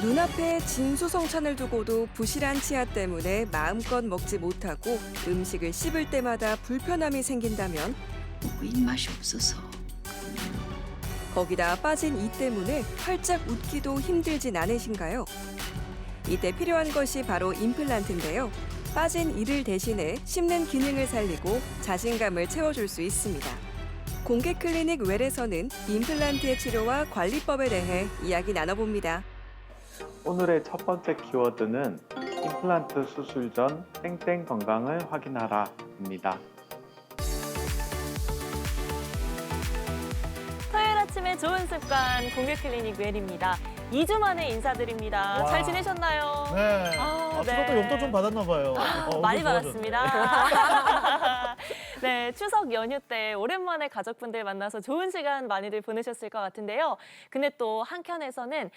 눈앞에 진수성찬을 두고도 부실한 치아 때문에 마음껏 먹지 못하고 음식을 씹을 때마다 불편함이 생긴다면 먹고 입맛이 없어서. 거기다 빠진 이 때문에 활짝 웃기도 힘들진 않으신가요? 이때 필요한 것이 바로 임플란트인데요. 빠진 이를 대신해 씹는 기능을 살리고 자신감을 채워줄 수 있습니다. 공개 클리닉 웰에서는 임플란트의 치료와 관리법에 대해 이야기 나눠봅니다. 오늘의 첫 번째 키워드는 임플란트 수술 전 땡땡 건강을 확인하라입니다. 토요일 아침의 좋은 습관 공개 클리닉 웰입니다. 2주 만에 인사드립니다. 와. 잘 지내셨나요? 네. 추석도 용돈 좀 받았나 봐요. 많이 오늘 좋아졌네. 받았습니다. 네, 추석 연휴 때 오랜만에 가족분들 만나서 좋은 시간 많이들 보내셨을 것 같은데요. 근데 또 한켠에서는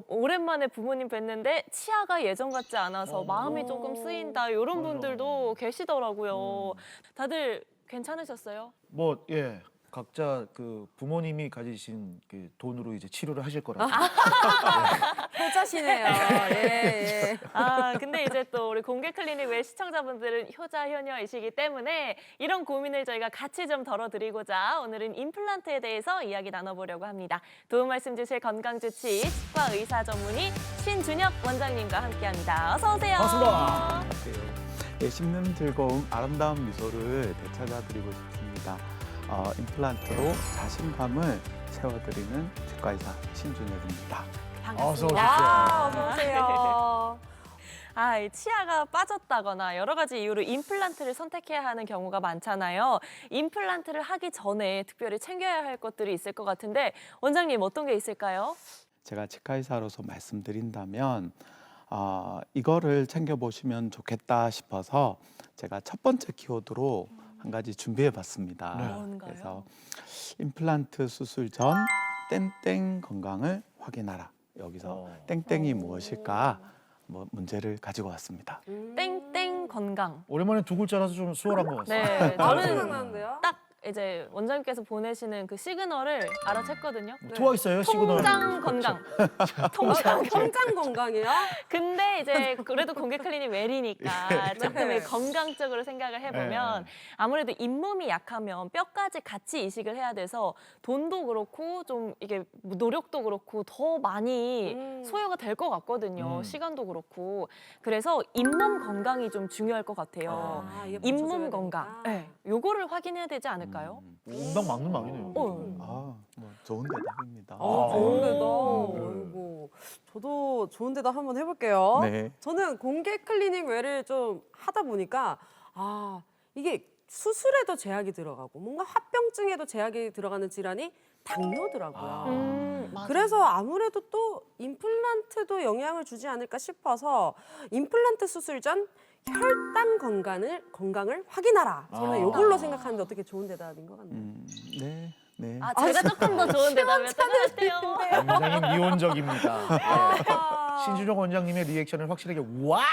오랜만에 부모님 뵀는데 치아가 예전 같지 않아서 마음이 조금 쓰인다 이런 분들도 계시더라고요. 다들 괜찮으셨어요? 뭐 예. 각자 그 부모님이 가지신 그 돈으로 이제 치료를 하실 거라고. 효자시네요. 예. 근데 이제 또 우리 공개 클리닉 웰 시청자분들은 효자, 효녀이시기 때문에 이런 고민을 저희가 같이 좀 덜어드리고자 오늘은 임플란트에 대해서 이야기 나눠보려고 합니다. 도움 말씀 주실 건강주치 치과 의사 전문의 신준혁 원장님과 함께합니다. 어서 오세요. 반갑습니다. 네, 씹는 즐거움, 아름다운 미소를 되찾아드리고 싶습니다. 임플란트로 자신감을 채워드리는 치과의사 신준혁입니다. 어서 오십시오. 어서 오세요. 이 치아가 빠졌다거나 여러 가지 이유로 임플란트를 선택해야 하는 경우가 많잖아요. 임플란트를 하기 전에 특별히 챙겨야 할 것들이 있을 것 같은데 원장님 어떤 게 있을까요? 제가 치과의사로서 말씀드린다면 이거를 챙겨보시면 좋겠다 싶어서 제가 첫 번째 키워드로 한 가지 준비해봤습니다. 네. 뭔가요? 그래서 임플란트 수술 전 땡땡 건강을 확인하라. 여기서 땡땡이 무엇일까 문제를 가지고 왔습니다. 땡땡 건강. 오랜만에 두 글자라서 좀 수월한 것 같습니다. 네, 저는 딱 이제 원장님께서 보내시는 그 시그널을 알아챘거든요. 투어 있어요 시그널. 통장 건강. 통장 건강. 통장 건강이요? 근데 이제 그래도 공개 클리닉 웰이니까 조금 네. 건강적으로 생각을 해보면 아무래도 잇몸이 약하면 뼈까지 같이 이식을 해야 돼서 돈도 그렇고 좀 이게 노력도 그렇고 더 많이 소요가 될 것 같거든요. 시간도 그렇고. 그래서 잇몸 건강이 좀 중요할 것 같아요. 이게 잇몸 맞춰줘야 건강. 되니까. 네. 요거를 확인해야 되지 않을까요? 응당 막는 막이네요. 좋은 대답입니다. 좋은데다. 네. 아이고, 저도 좋은데다 한번 해볼게요. 네. 저는 공개 클리닉 외를 좀 하다 보니까 이게 수술에도 제약이 들어가고 뭔가 합병증에도 제약이 들어가는 질환이 당뇨더라고요. 맞아요. 그래서 아무래도 또 임플란트도 영향을 주지 않을까 싶어서 임플란트 수술 전 혈당 건강을 확인하라. 저는 이걸로 생각하는데 어떻게 좋은 대답인 것 같나요? 네. 제가 조금 더 좋은 대답이었던 것 같아요. 굉장히 미온적입니다. 신준혁 원장님의 리액션을 확실하게 와우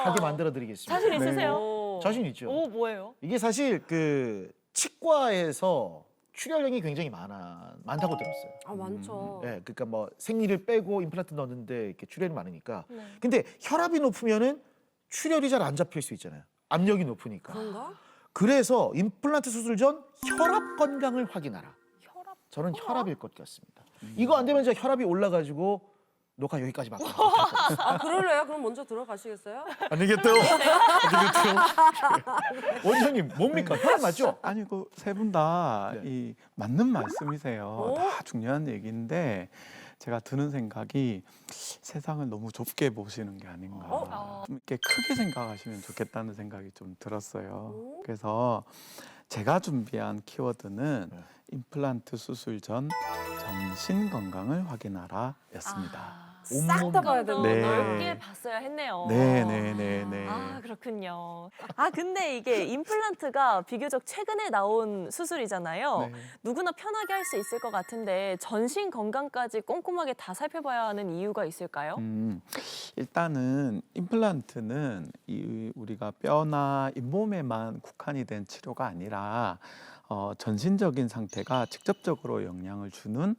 하게 만들어 드리겠습니다. 자신 있으세요? 자신 있죠. 오, 뭐예요? 이게 사실 그 치과에서 출혈량이 굉장히 많다고 들었어요. 많죠. 네, 그러니까 뭐 생리를 빼고 임플란트 넣는데 이렇게 출혈이 많으니까. 네. 근데 혈압이 높으면은 출혈이 잘 안 잡힐 수 있잖아요. 압력이 높으니까. 그런가? 그래서 임플란트 수술 전 혈압 건강을 확인하라. 혈압. 저는 혈압일 것 같습니다. 이거 안 되면 이제 혈압이 올라가지고 녹화 여기까지 막못 그럴래요? 그럼 먼저 들어가시겠어요? 안 되겠대요. 원장님 뭡니까? 혈압 맞죠? 아니 세 분 다 네. 맞는 말씀이세요. 다 중요한 얘기인데 제가 드는 생각이 세상을 너무 좁게 보시는 게 아닌가. 좀 이렇게 크게 생각하시면 좋겠다는 생각이 좀 들었어요. 그래서 제가 준비한 키워드는 임플란트 수술 전 정신 건강을 확인하라였습니다. 싹 다 봐야 좀 된다. 더 넓게 봤어야 했네요. 네. 그렇군요. 근데 이게 임플란트가 비교적 최근에 나온 수술이잖아요. 네. 누구나 편하게 할 수 있을 것 같은데 전신 건강까지 꼼꼼하게 다 살펴봐야 하는 이유가 있을까요? 일단은 임플란트는 우리가 뼈나 잇몸에만 국한이 된 치료가 아니라 전신적인 상태가 직접적으로 영향을 주는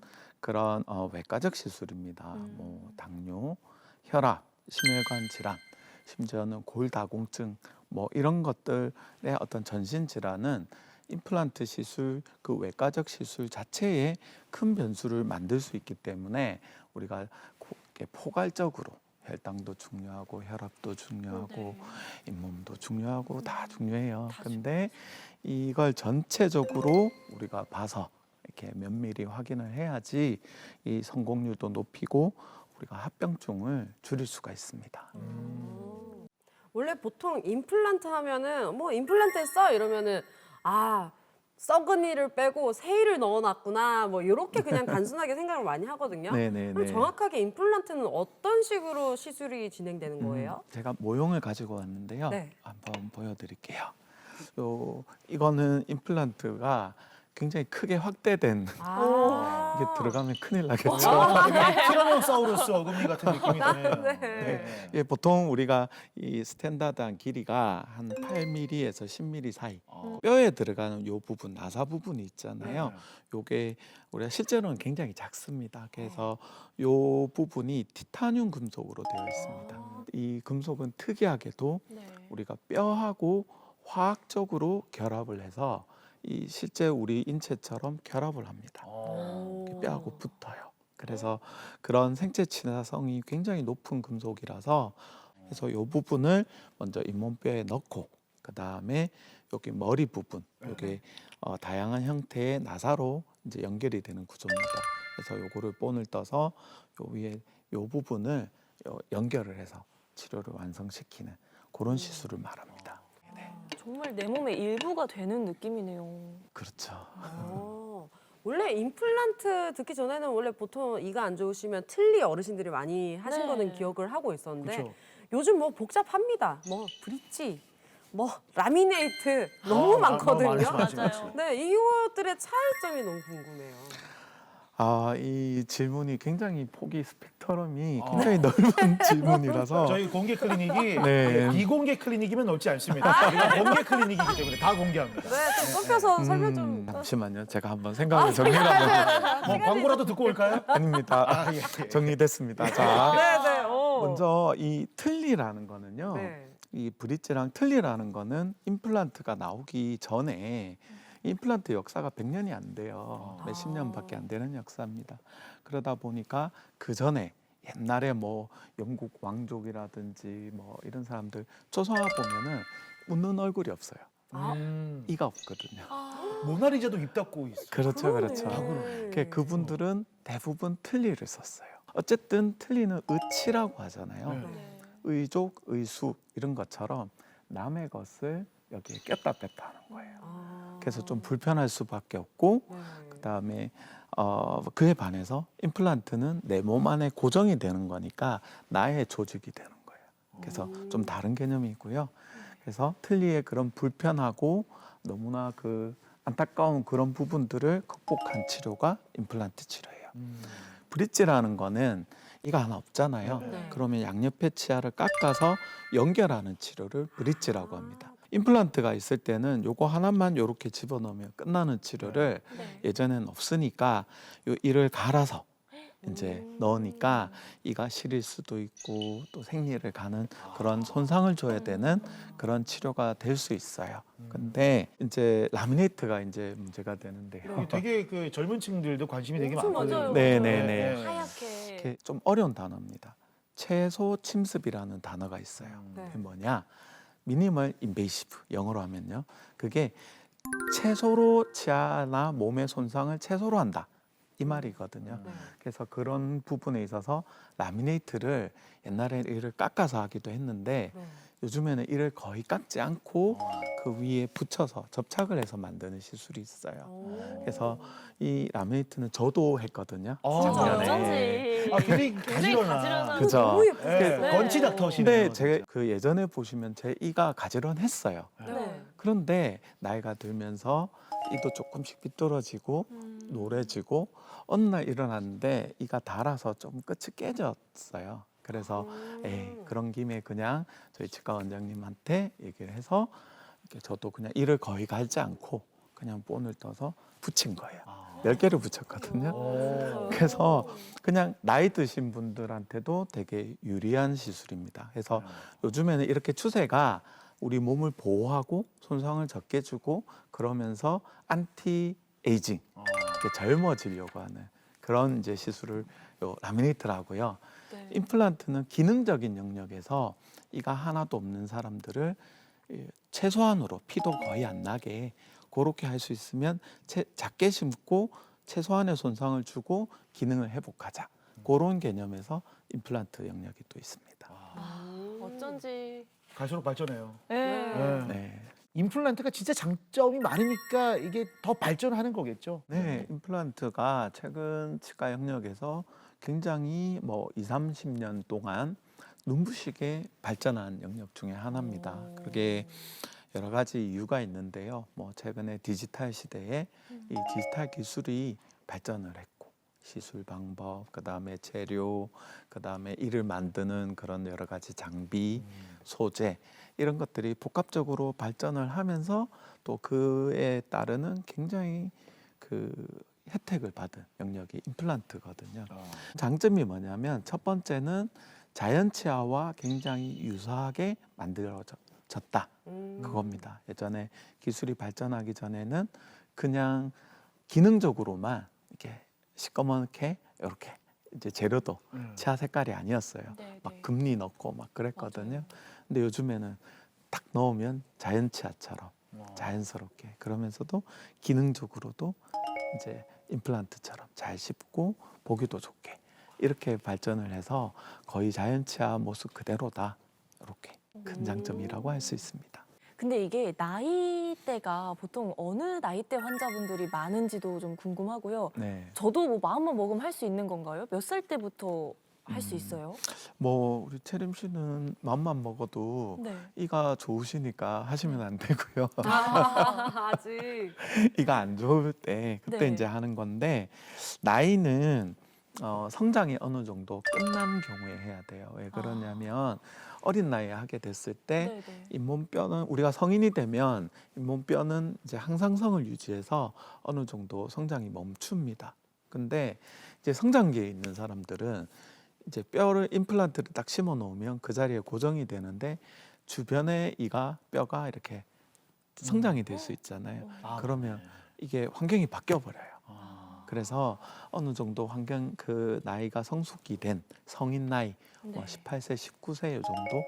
그런 외과적 시술입니다. 뭐 당뇨, 혈압, 심혈관 질환, 심지어는 골다공증 뭐 이런 것들의 어떤 전신 질환은 임플란트 시술, 그 외과적 시술 자체에 큰 변수를 만들 수 있기 때문에 우리가 이렇게 포괄적으로 혈당도 중요하고 혈압도 중요하고 잇몸도 중요하고 다 중요해요. 근데 이걸 전체적으로 우리가 봐서 이렇게 면밀히 확인을 해야지 이 성공률도 높이고 우리가 합병증을 줄일 수가 있습니다. 원래 보통 임플란트 하면은 뭐 임플란트 했어 이러면은 아 썩은 이를 빼고 새 이를 넣어놨구나 뭐 이렇게 그냥 단순하게 생각을 많이 하거든요. 네네네. 그럼 정확하게 임플란트는 어떤 식으로 시술이 진행되는 거예요? 제가 모형을 가지고 왔는데요. 네. 한번 보여드릴게요. 이거는 임플란트가 굉장히 크게 확대된 이게 들어가면 큰일 나겠죠. 티라노사우루스 어금니 같은 느낌이 드네요. 네. 예, 보통 우리가 이 스탠다드한 길이가 한 8mm에서 10mm 사이 뼈에 들어가는 요 부분, 나사 부분이 있잖아요. 요게 우리가 실제로는 굉장히 작습니다. 그래서 요 부분이 티타늄 금속으로 되어 있습니다. 이 금속은 특이하게도 우리가 뼈하고 화학적으로 결합을 해서 이 실제 우리 인체처럼 결합을 합니다. 뼈하고 붙어요. 그래서 그런 생체 친화성이 굉장히 높은 금속이라서 그래서 이 부분을 먼저 잇몸뼈에 넣고 그 다음에 여기 머리 부분, 여기 다양한 형태의 나사로 이제 연결이 되는 구조입니다. 그래서 요거를 본을 떠서 요 위에 요 부분을 연결을 해서 치료를 완성시키는 그런 시술을 말합니다. 정말 내 몸의 일부가 되는 느낌이네요. 그렇죠. 원래 임플란트 듣기 전에는 원래 보통 이가 안 좋으시면 틀니 어르신들이 많이 하신 네. 거는 기억을 하고 있었는데 그렇죠. 요즘 뭐 복잡합니다. 뭐 브릿지, 뭐 라미네이트 너무 많거든요. 맞아요. 네, 이것들의 차이점이 너무 궁금해요. 이 질문이 굉장히 폭이 스펙트럼이 굉장히 넓은 질문이라서 저희 공개 클리닉이 네. 비공개 클리닉이면 넓지 않습니다. 우리가 공개 클리닉이기 때문에 다 공개합니다. 네, 좀 좁혀서 설명 좀. 잠시만요. 제가 한번 생각을 정리를 한번 뭐 광고라도 듣고 올까요? 아닙니다. 예. 정리됐습니다. 자, 네, 네. 먼저 이 틀니라는 거는요. 네. 이 브릿지랑 틀니라는 거는 임플란트가 나오기 전에 임플란트 역사가 100년이 안 돼요. 몇십 년밖에 안 되는 역사입니다. 그러다 보니까 그 전에 옛날에 뭐 영국 왕족이라든지 뭐 이런 사람들 조상화 보면은 웃는 얼굴이 없어요. 이가 없거든요. 모나리자도 입 닫고 있어. 그렇죠, 그렇죠. 네. 그분들은 대부분 틀니를 썼어요. 어쨌든 틀니는 의치라고 하잖아요. 네. 의족, 의수 이런 것처럼 남의 것을 여기에 꼈다 뺐다 하는 거예요. 그래서 좀 불편할 수밖에 없고 그다음에 그에 반해서 임플란트는 내 몸 안에 고정이 되는 거니까 나의 조직이 되는 거예요. 그래서 좀 다른 개념이고요. 그래서 틀니의 그런 불편하고 너무나 그 안타까운 그런 부분들을 극복한 치료가 임플란트 치료예요. 브릿지라는 거는 이가 하나 없잖아요. 네. 그러면 양옆의 치아를 깎아서 연결하는 치료를 브릿지라고 합니다. 임플란트가 있을 때는 요거 하나만 이렇게 집어넣으면 끝나는 치료를 예전에는 없으니까 요 이를 갈아서 이제 넣으니까 이가 시릴 수도 있고 또 생리를 가는 그런 손상을 줘야 되는 그런 치료가 될 수 있어요. 근데 이제 라미네이트가 이제 문제가 되는데요. 되게 그 젊은 층들도 관심이 되게 엄청 많거든요. 맞아요. 네네네. 하얗게. 이렇게 좀 어려운 단어입니다. 최소 침습이라는 단어가 있어요. 네. 그게 뭐냐? 미니멀 인베이시브 영어로 하면요. 그게 최소로 치아나 몸의 손상을 최소로 한다. 이 말이거든요. 그래서 그런 부분에 있어서 라미네이트를 옛날에 이를 깎아서 하기도 했는데 요즘에는 이를 거의 깎지 않고 그 위에 붙여서 접착을 해서 만드는 시술이 있어요. 그래서 이 라미네이트는 저도 했거든요. 진짜요? 작년에. 어쩐지. 굉장히 굉장히 가지런한. 가지런한. 그죠. 너무 예쁘세요. 네. 건치 닥터시네요. 근데 제가 그 예전에 보시면 제 이가 가지런했어요. 네. 그런데 나이가 들면서 이도 조금씩 삐뚤어지고 노래지고 어느 날 일어났는데 이가 닳아서 좀 끝이 깨졌어요. 그래서 그런 김에 그냥 저희 치과 원장님한테 얘기를 해서 이렇게 저도 그냥 이를 거의 갈지 않고 그냥 본을 떠서 붙인 거예요. 10개를 붙였거든요. 그래서 그냥 나이 드신 분들한테도 되게 유리한 시술입니다. 그래서 요즘에는 이렇게 추세가 우리 몸을 보호하고 손상을 적게 주고 그러면서 안티 에이징, 이렇게 젊어지려고 하는 그런 이제 시술을 라미네이트라고요. 네. 임플란트는 기능적인 영역에서 이가 하나도 없는 사람들을 최소한으로 피도 거의 안 나게 그렇게 할 수 있으면 작게 심고 최소한의 손상을 주고 기능을 회복하자. 그런 개념에서 임플란트 영역이 또 있습니다. 어쩐지. 갈수록 발전해요. 네. 네. 네. 임플란트가 진짜 장점이 많으니까 이게 더 발전하는 거겠죠. 네, 임플란트가 최근 치과 영역에서 굉장히 뭐 20, 30년 동안 눈부시게 발전한 영역 중에 하나입니다. 그게 여러 가지 이유가 있는데요. 뭐 최근에 디지털 시대에 이 디지털 기술이 발전을 했고 시술 방법, 그다음에 재료, 그다음에 이를 만드는 그런 여러 가지 장비, 소재 이런 것들이 복합적으로 발전을 하면서 또 그에 따르는 굉장히 그 혜택을 받은 영역이 임플란트거든요. 장점이 뭐냐면 첫 번째는 자연 치아와 굉장히 유사하게 만들어졌다. 그겁니다. 예전에 기술이 발전하기 전에는 그냥 기능적으로만 이렇게 시꺼멓게 이렇게 이제 재료도 치아 색깔이 아니었어요. 네, 막 네. 금리 넣고 막 그랬거든요. 맞아요. 근데 요즘에는 딱 넣으면 자연 치아처럼 자연스럽게 그러면서도 기능적으로도 이제 임플란트처럼 잘 씹고 보기도 좋게 이렇게 발전을 해서 거의 자연 치아 모습 그대로다. 이렇게 큰 장점이라고 할 수 있습니다. 근데 이게 나이대가 보통 어느 나이대 환자분들이 많은지도 좀 궁금하고요. 네. 저도 뭐 마음만 먹으면 할 수 있는 건가요? 몇 살 때부터 할 수 있어요? 뭐 우리 채림 씨는 마음만 먹어도 네. 이가 좋으시니까 하시면 안 되고요. 아직. 이가 안 좋을 때 그때 네. 이제 하는 건데 나이는 성장이 어느 정도 끝난 경우에 해야 돼요. 왜 그러냐면 어린 나이에 하게 됐을 때 네네. 잇몸뼈는 우리가 성인이 되면 잇몸뼈는 이제 항상성을 유지해서 어느 정도 성장이 멈춥니다. 근데 이제 성장기에 있는 사람들은 이제 뼈를 임플란트를 딱 심어 놓으면 그 자리에 고정이 되는데 주변에 뼈가 이렇게 성장이 될 수 있잖아요. 그러면 이게 환경이 바뀌어 버려요. 그래서 어느 정도 환경 그 나이가 성숙이 된 성인 나이 뭐 네. 18세, 19세 요 정도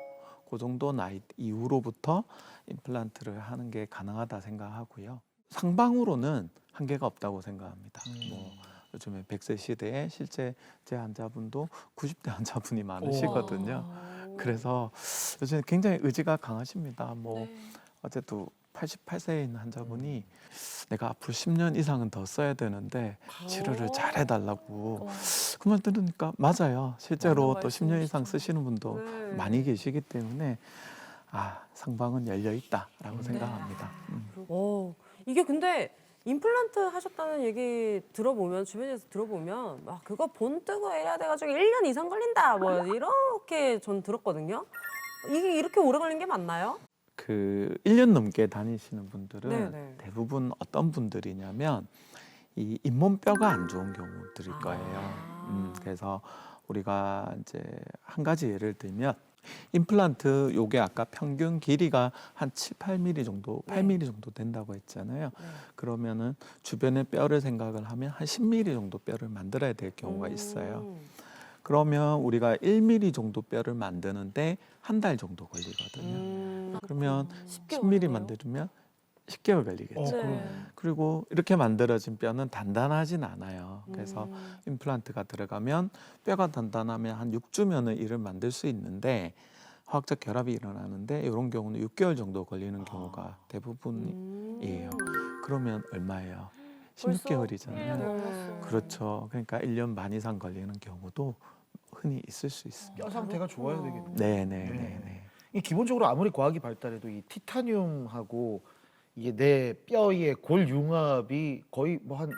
그 정도 나이 이후로부터 임플란트를 하는 게 가능하다 생각하고요. 상방으로는 한계가 없다고 생각합니다. 뭐 요즘에 100세 시대에 실제 제 환자분도 90대 환자분이 많으시거든요. 그래서 요즘 굉장히 의지가 강하십니다. 뭐 네. 어제도 88세에 있는 환자분이 내가 앞으로 10년 이상은 더 써야 되는데 치료를 잘 해달라고 그 말 들으니까 맞아요. 실제로 맞는 또 10년 이상 말씀이시죠. 쓰시는 분도 네. 많이 계시기 때문에 상방은 열려 있다라고 생각합니다. 이게 근데 임플란트 하셨다는 얘기 들어보면 주변에서 들어보면 막 그거 본 뜨고 해야 돼가지고 1년 이상 걸린다 뭐 이렇게 전 들었거든요. 이게 이렇게 오래 걸린 게 맞나요? 그 1년 넘게 다니시는 분들은 네네. 대부분 어떤 분들이냐면 이 잇몸뼈가 안 좋은 경우들일 거예요. 그래서 우리가 이제 한 가지 예를 들면 임플란트 요게 아까 평균 길이가 한 7, 8mm 정도, 8mm 정도 된다고 했잖아요. 그러면은 주변의 뼈를 생각을 하면 한 10mm 정도 뼈를 만들어야 될 경우가 있어요. 그러면 우리가 1mm 정도 뼈를 만드는데 한 달 정도 걸리거든요. 그러면 10mm 만들면 10개월 걸리겠죠. 네. 그리고 이렇게 만들어진 뼈는 단단하진 않아요. 그래서 임플란트가 들어가면 뼈가 단단하면 한 6주면은 이를 만들 수 있는데 화학적 결합이 일어나는데 이런 경우는 6개월 정도 걸리는 경우가 대부분이에요. 그러면 얼마예요? 16개월이잖아요. 그렇죠. 그러니까 1년 반 이상 걸리는 경우도 흔히 있을 수 있습니다. 뼈 상태가 좋아야 되겠네요. 네네네. 이 기본적으로 아무리 과학이 발달해도 이 티타늄하고 이게 내 뼈의 골융합이 거의 뭐 한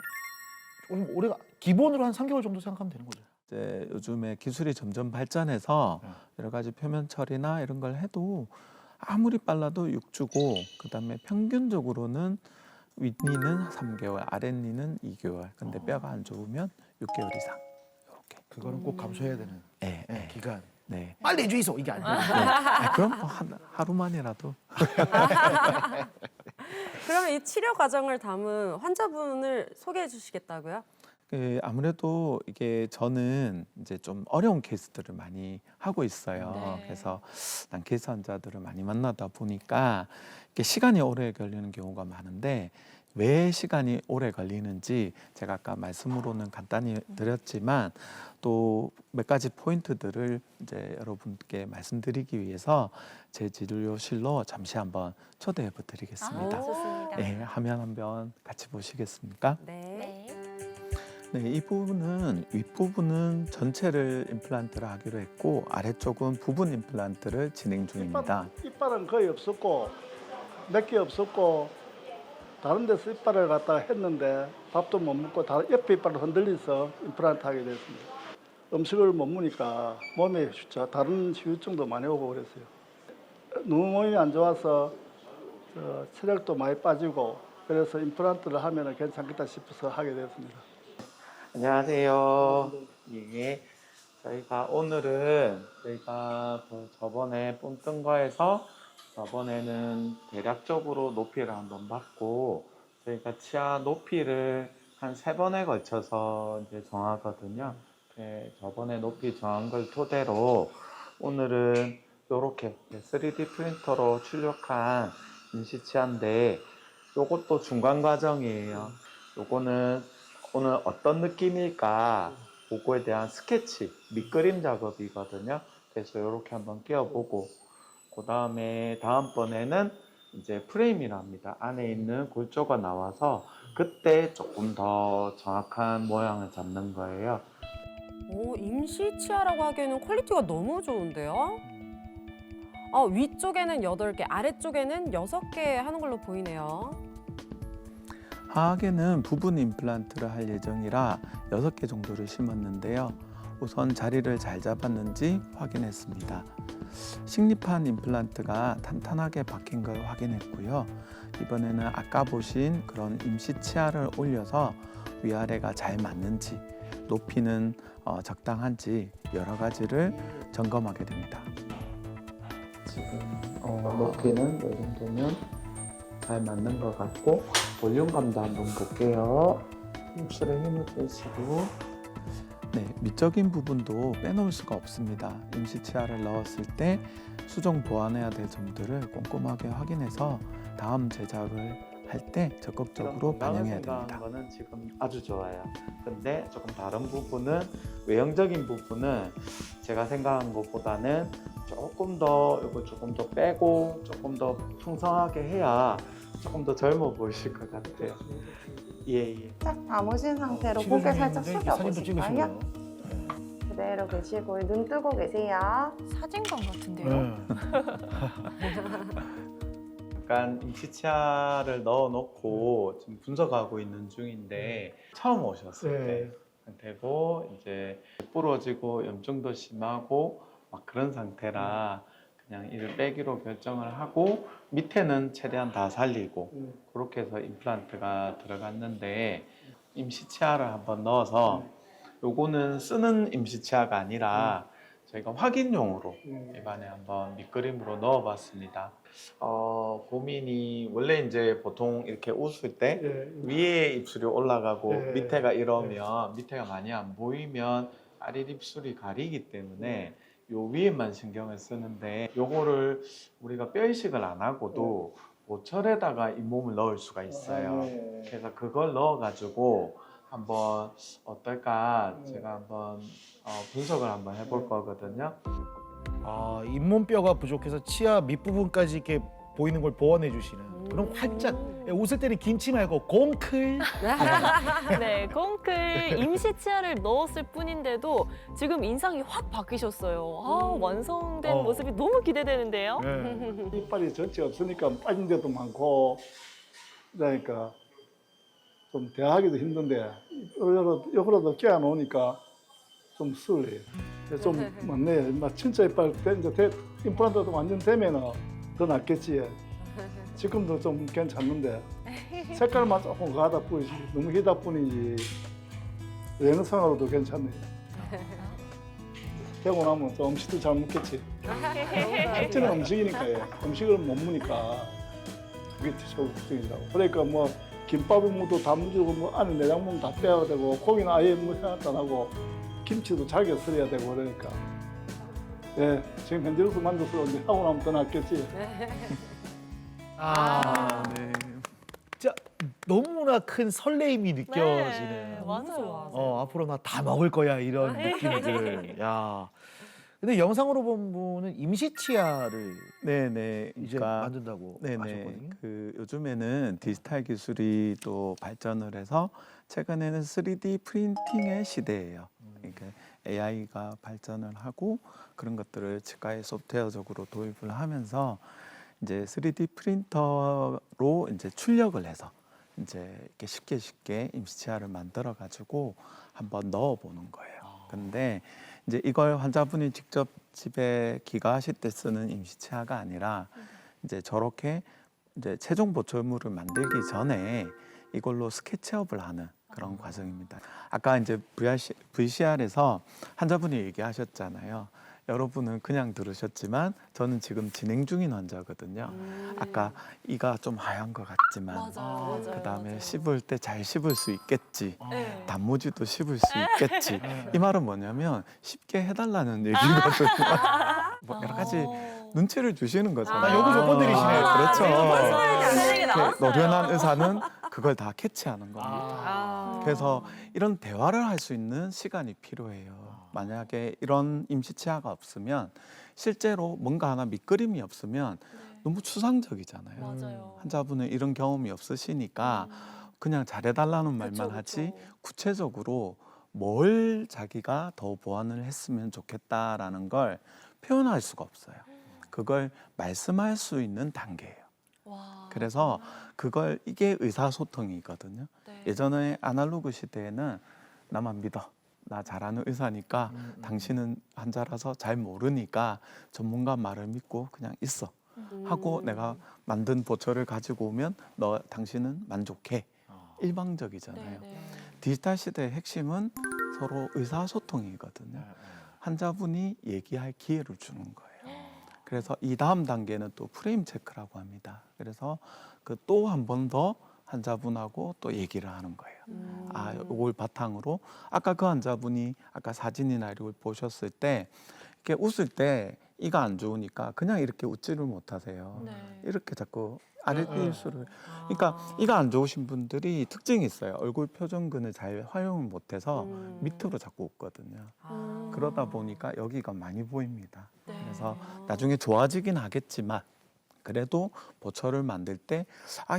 올해가 기본으로 한 3개월 정도 생각하면 되는 거죠. 이제 요즘에 기술이 점점 발전해서 여러 가지 표면 처리나 이런 걸 해도 아무리 빨라도 6주고 그다음에 평균적으로는 윗니는 3개월, 아랫니는 2개월. 근데 뼈가 안 좋으면 6개월 이상. 이렇게. 그거는 꼭 감수해야 되는 네, 네. 기간. 네. 빨리 주이소 이게 아니고. 그럼 뭐 하루만이라도. 그러면 이 치료 과정을 담은 환자분을 소개해 주시겠다고요? 아무래도 이게 저는 이제 좀 어려운 케이스들을 많이 하고 있어요. 네. 그래서 난 케이스 환자들을 많이 만나다 보니까 이게 시간이 오래 걸리는 경우가 많은데 왜 시간이 오래 걸리는지 제가 아까 말씀으로는 간단히 드렸지만 또 몇 가지 포인트들을 이제 여러분께 말씀드리기 위해서 제 진료실로 잠시 한번 초대해 드리겠습니다. 좋습니다. 네, 화면 한번 같이 보시겠습니까? 네. 네, 이 부분은 윗부분은 전체를 임플란트를 하기로 했고 아래쪽은 부분 임플란트를 진행 중입니다. 이빨은 거의 없었고 몇 개 없었고 다른 데서 이빨을 갖다가 했는데 밥도 못 먹고 다 옆에 이빨을 흔들려서 임플란트 하게 됐습니다. 음식을 못 먹으니까 몸에 다른 후유증도 많이 오고 그랬어요. 너무 몸이 안 좋아서 체력도 많이 빠지고 그래서 임플란트를 하면 괜찮겠다 싶어서 하게 됐습니다. 안녕하세요. 예, 저희가 오늘은 저번에 뿜 뜬 거에서 저번에는 대략적으로 높이를 한번 봤고 저희가 치아 높이를 한 3번에 걸쳐서 이제 정하거든요. 저번에 높이 정한 걸 토대로 오늘은 이렇게 3D 프린터로 출력한 임시치아인데 요것도 중간 과정이에요. 요거는 오늘 어떤 느낌일까 그거에 대한 스케치, 밑그림 작업이거든요. 그래서 이렇게 한번 끼워보고 그 다음에 다음번에는 이제 프레임이랍니다. 안에 있는 골조가 나와서 그때 조금 더 정확한 모양을 잡는 거예요. 오, 임시 치아라고 하기에는 퀄리티가 너무 좋은데요? 위쪽에는 8개, 아래쪽에는 6개 하는 걸로 보이네요. 하악에는 부분 임플란트를 할 예정이라 6개 정도를 심었는데요. 우선 자리를 잘 잡았는지 확인했습니다. 식립한 임플란트가 탄탄하게 박힌 걸 확인했고요. 이번에는 아까 보신 그런 임시 치아를 올려서 위아래가 잘 맞는지 높이는 적당한지 여러 가지를 점검하게 됩니다. 지금 높이는 이 정도면 잘 맞는 것 같고 볼륨감도 한번 볼게요. 입술에 힘을 빼시고 네, 미적인 부분도 빼놓을 수가 없습니다. 임시 치아를 넣었을 때 수정 보완해야 될 점들을 꼼꼼하게 확인해서 다음 제작을 할 때 적극적으로 반영해야 됩니다. 거는 지금 아주 좋아요. 근데 조금 다른 부분은 외형적인 부분은 제가 생각한 것보다는 조금 더 빼고 조금 더 풍성하게 해야 조금 더 젊어 보이실 것 같아요. 예. 딱 담으신 상태로 고개 살짝 사진도 숙여보실까요? 찍으시고요. 그대로 계시고 눈 뜨고 계세요. 사진관 같은데요? 네. 약간 임시치아를 넣어놓고 지금 분석하고 있는 중인데 처음 오셨을 때 상태고 이제 부러지고 염증도 심하고 막 그런 상태라 그냥 이를 빼기로 결정을 하고 밑에는 최대한 다 살리고 그렇게 해서 임플란트가 들어갔는데 임시치아를 한번 넣어서 요거는 쓰는 임시치아가 아니라 저희가 확인용으로 입안에 한번 밑그림으로 넣어봤습니다. 고민이 원래 이제 보통 이렇게 웃을 때 위에 입술이 올라가고 밑에가 이러면 밑에가 많이 안 보이면 아랫입술이 가리기 때문에 요 위에만 신경을 쓰는데 요거를 우리가 뼈 이식을 안 하고도 모철에다가 잇몸을 넣을 수가 있어요. 그래서 그걸 넣어가지고 한번 어떨까 제가 한번 분석을 한번 해볼 거거든요. 잇몸뼈가 부족해서 치아 밑부분까지 이렇게 보이는 걸 보완해 주시는 그런 활짝 웃을 때는 김치 말고 공클 네, 콩클 임시 치아를 넣었을 뿐인데도 지금 인상이 확 바뀌셨어요. 완성된 모습이 너무 기대되는데요. 네. 이빨이 전체 없으니까 빠진 데도 많고 그러니까 좀 대하기도 힘든데 요거라도 깨어 놓으니까 좀 수월해요. 좀 많네. 막 진짜 이빨 이제 임플란트도 완전 되면은 더 낫겠지. 지금도 좀 괜찮는데 색깔만 조금 가다 뿐이지 너무 희다 뿐이지 영상으로도 괜찮네요. 되고 나면 또 음식도 잘 먹겠지. 첫째는 음식이니까 음식을 못 먹으니까 그게 최고 걱정이라고. 그러니까 뭐 김밥을 먹어도 다 문지르고 뭐 안에 내장 먹으면 다 빼야 되고 고기는 아예 뭐 생각도 안 하고 김치도 잘게 썰어야 되고 그러니까 예 지금 현재로서 만족스러운데 하고 나면 더 낫겠지. 아, 네. 진짜 너무나 큰 설레임이 느껴지는. 네, 맞아요. 앞으로 나 다 먹을 거야 이런 느낌들. 야. 근데 영상으로 본 분은 임시 치아를 네네. 이제 그러니까 만든다고 네네. 하셨거든요. 그 요즘에는 디지털 기술이 또 발전을 해서 최근에는 3D 프린팅의 시대예요. 그러니까 AI가 발전을 하고 그런 것들을 치과에 소프트웨어적으로 도입을 하면서 이제 3D 프린터로 이제 출력을 해서 이제 이렇게 쉽게 임시치아를 만들어 가지고 한번 넣어 보는 거예요. 근데 이제 이걸 환자분이 직접 집에 귀가하실 때 쓰는 임시치아가 아니라 이제 저렇게 이제 최종 보철물을 만들기 전에 이걸로 스케치업을 하는 그런 과정입니다. 아까 이제 VCR에서 환자분이 얘기하셨잖아요. 여러분은 그냥 들으셨지만 저는 지금 진행 중인 환자거든요. 아까 이가 좀 하얀 것 같지만 그다음에 씹을 때 잘 씹을 수 있겠지. 네. 단무지도 씹을 수 있겠지. 이 말은 뭐냐면 쉽게 해달라는 얘기거든요. 뭐 여러 가지 눈치를 주시는 거잖아요. 요구 조건 들이시네요. 그렇죠. 이게 나왔어요. 노련한 의사는 그걸 다 캐치하는 겁니다. 아. 그래서 이런 대화를 할 수 있는 시간이 필요해요. 만약에 이런 임시치아가 없으면 실제로 뭔가 하나 밑그림이 없으면 너무 추상적이잖아요. 맞아요. 환자분은 이런 경험이 없으시니까 그냥 잘해달라는 말만 그쵸, 하지 그쵸. 구체적으로 뭘 자기가 더 보완을 했으면 좋겠다라는 걸 표현할 수가 없어요. 그걸 말씀할 수 있는 단계예요. 와. 그래서 그걸 이게 의사소통이거든요. 네. 예전에 아날로그 시대에는 나만 믿어. 나 잘하는 의사니까 당신은 환자라서 잘 모르니까 전문가 말을 믿고 그냥 있어. 하고 내가 만든 보철을 가지고 오면 당신은 만족해. 일방적이잖아요. 네. 디지털 시대의 핵심은 서로 의사소통이거든요. 환자분이 얘기할 기회를 주는 거예요. 그래서 이 다음 단계는 또 프레임 체크라고 합니다. 그래서 그 또 한 번 더 환자분하고 또 얘기를 하는 거예요. 아, 이걸 바탕으로 아까 그 환자분이 아까 사진이나 이걸 보셨을 때 이렇게 웃을 때 이가 안 좋으니까 그냥 이렇게 웃지를 못하세요. 네. 이렇게 자꾸 아랫입술을 그러니까 이가 안 좋으신 분들이 특징이 있어요. 얼굴 표정근을 잘 활용을 못해서 밑으로 자꾸 웃거든요. 그러다 보니까 여기가 많이 보입니다. 네. 그래서 나중에 좋아지긴 하겠지만 그래도 보철을 만들 때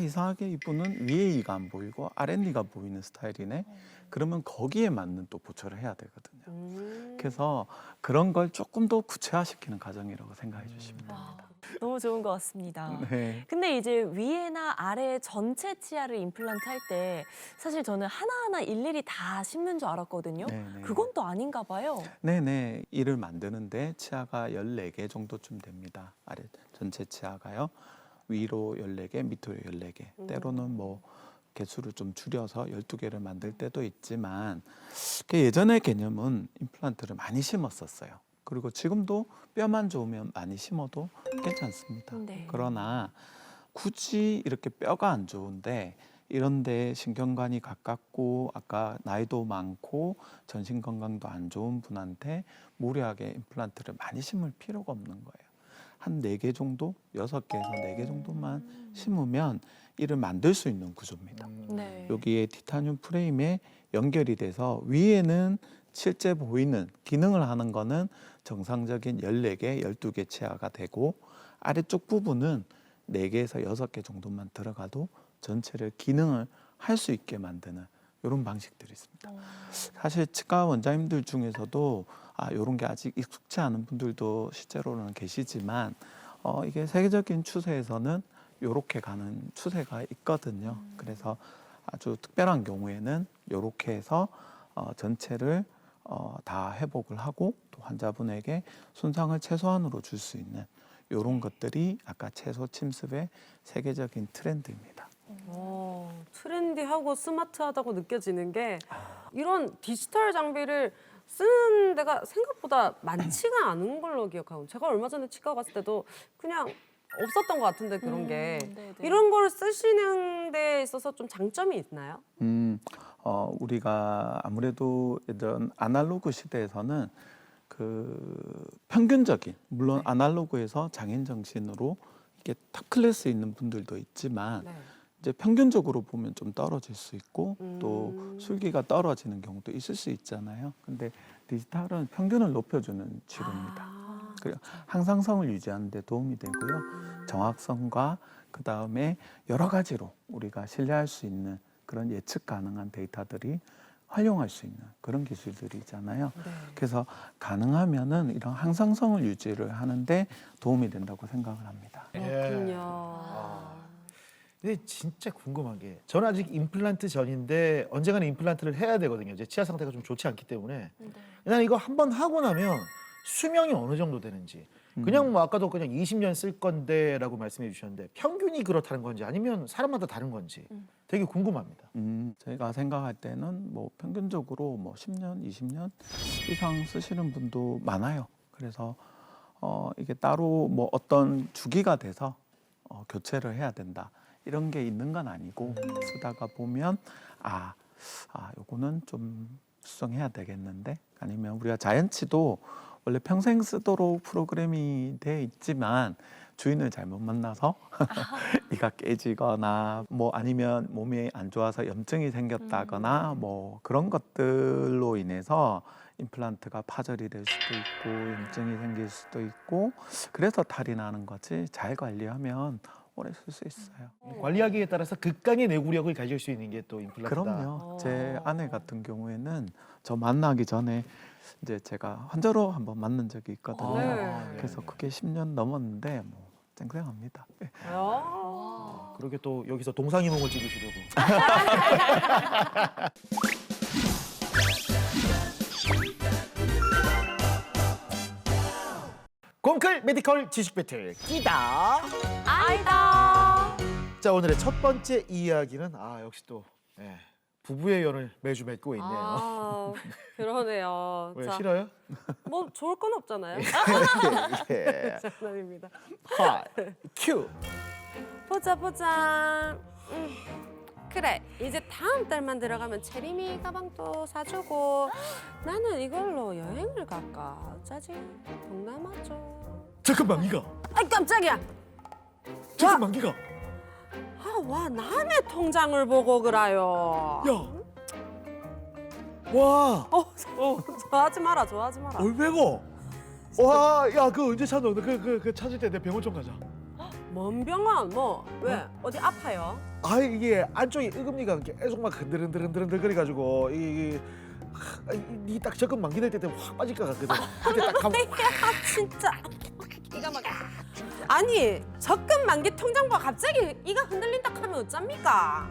이상하게 이분은 위에 이가 안 보이고 아랫니가 보이는 스타일이네. 그러면 거기에 맞는 또 보철을 해야 되거든요. 그래서 그런 걸 조금 더 구체화시키는 과정이라고 생각해 주시면 됩니다. 너무 좋은 것 같습니다. 네. 근데 이제 위에나 아래 전체 치아를 임플란트 할 때 사실 저는 하나하나 일일이 다 심는 줄 알았거든요. 네네. 그건 또 아닌가 봐요. 네네. 이를 만드는데 치아가 14개 정도쯤 됩니다. 아래 전체 치아가요. 위로 14개, 밑으로 14개. 때로는 뭐 개수를 좀 줄여서 12개를 만들 때도 있지만 그 예전의 개념은 임플란트를 많이 심었었어요. 그리고 지금도 뼈만 좋으면 많이 심어도 괜찮습니다. 네. 그러나 굳이 이렇게 뼈가 안 좋은데 이런데 신경관이 가깝고 아까 나이도 많고 전신 건강도 안 좋은 분한테 무리하게 임플란트를 많이 심을 필요가 없는 거예요. 한 4개 정도, 6개에서 4개 정도만 심으면 이를 만들 수 있는 구조입니다. 네. 여기에 티타늄 프레임에 연결이 돼서 위에는 실제 보이는 기능을 하는 거는 정상적인 14개, 12개 치아가 되고 아래쪽 부분은 4개에서 6개 정도만 들어가도 전체를 기능을 할 수 있게 만드는 이런 방식들이 있습니다. 사실 치과 원장님들 중에서도 이런 게 아직 익숙치 않은 분들도 실제로는 계시지만 이게 세계적인 추세에서는 이렇게 가는 추세가 있거든요. 그래서 아주 특별한 경우에는 이렇게 해서 전체를 다 회복을 하고 또 환자분에게 손상을 최소한으로 줄 수 있는 이런 것들이 아까 채소 침습의 세계적인 트렌드입니다. 트렌디하고 스마트하다고 느껴지는 게 이런 디지털 장비를 쓰는 데가 생각보다 많지가 않은 걸로 기억하고 제가 얼마 전에 치과 갔을 때도 그냥 없었던 것 같은데 그런 게 네네. 이런 걸 쓰시는 데 있어서 좀 장점이 있나요? 우리가 아무래도 이런 아날로그 시대에서는 그 평균적인 물론 네. 아날로그에서 장인 정신으로 이게 탑 클래스 있는 분들도 있지만 네. 이제 평균적으로 보면 좀 떨어질 수 있고 또 음. 술기가 떨어지는 경우도 있을 수 있잖아요. 근데 디지털은 평균을 높여주는 치료입니다. 아, 그래요. 항상성을 유지하는 데 도움이 되고요. 정확성과 그 다음에 여러 가지로 우리가 신뢰할 수 있는 그런 예측 가능한 데이터들이 활용할 수 있는 그런 기술들이잖아요. 네. 그래서 가능하면은 이런 항상성을 유지를 하는데 도움이 된다고 생각을 합니다. 그렇군요. 근데 진짜 궁금한 게 저는 아직 임플란트 전인데 언젠가는 임플란트를 해야 되거든요. 제 치아 상태가 좀 좋지 않기 때문에. 난 이거 한 번 하고 나면 수명이 어느 정도 되는지. 그냥 뭐 아까도 그냥 20년 쓸 건데라고 말씀해 주셨는데 평균이 그렇다는 건지 아니면 사람마다 다른 건지 되게 궁금합니다. 저희가 생각할 때는 뭐 평균적으로 뭐 10년, 20년 이상 쓰시는 분도 많아요. 그래서 이게 따로 뭐 어떤 주기가 돼서 교체를 해야 된다. 이런 게 있는 건 아니고 쓰다가 보면 요거는 좀 수정해야 되겠는데 아니면 우리가 자연치도 원래 평생 쓰도록 프로그램이 돼 있지만 주인을 잘못 만나서 이가 깨지거나 뭐 아니면 몸이 안 좋아서 염증이 생겼다거나 뭐 그런 것들로 인해서 임플란트가 파절이 될 수도 있고 염증이 생길 수도 있고 그래서 탈이 나는 거지 잘 관리하면 오래 쓸 수 있어요. 관리하기에 따라서 극강의 내구력을 가질 수 있는 게 또 임플란트다. 그럼요. 제 아내 같은 경우에는 저 만나기 전에 이제 제가 환자로 한번 만난 적이 있거든요. 네. 그래서 그게 10년 넘었는데 뭐 쨍쨍합니다. 네. 그러게 또 여기서 동상이몽을 찍으시려고. 곰클 메디컬 지식 배틀 끼다. 아이다. 자 오늘의 첫 번째 이야기는 역시 또 부부의 연을 매주 맺고 있네요. 아, 그러네요. 왜 자, 싫어요? 뭐 좋을 건 없잖아요. 예. 장난입니다. 하 큐. 보자. 그래, 이제 다음 달만 들어가면 체리미 가방도 사주고 나는 이걸로 여행을 갈까? 어쩌지? 동남아 쪽. 잠깐만 이가. 아, 깜짝이야. 잠깐만 이가. 와, 남의 통장을 보고 그래요. 야. 와. 좋아하지 마라. 얼마고? 와, 야, 그거 언제 찾노? 그 찾을 때 내 병원 좀 가자. 먼 병원 뭐 왜? 어디 아파요? 이게 안쪽에 어금니가 계속 막 흔들흔들 거려가지고 이딱 접근 만기 될 때 확 빠질 것 같거든. 그때 딱 가면 진짜 이가 막 아니 접근 만기 통장보가 갑자기 이가 흔들린다 하면 어쩝니까?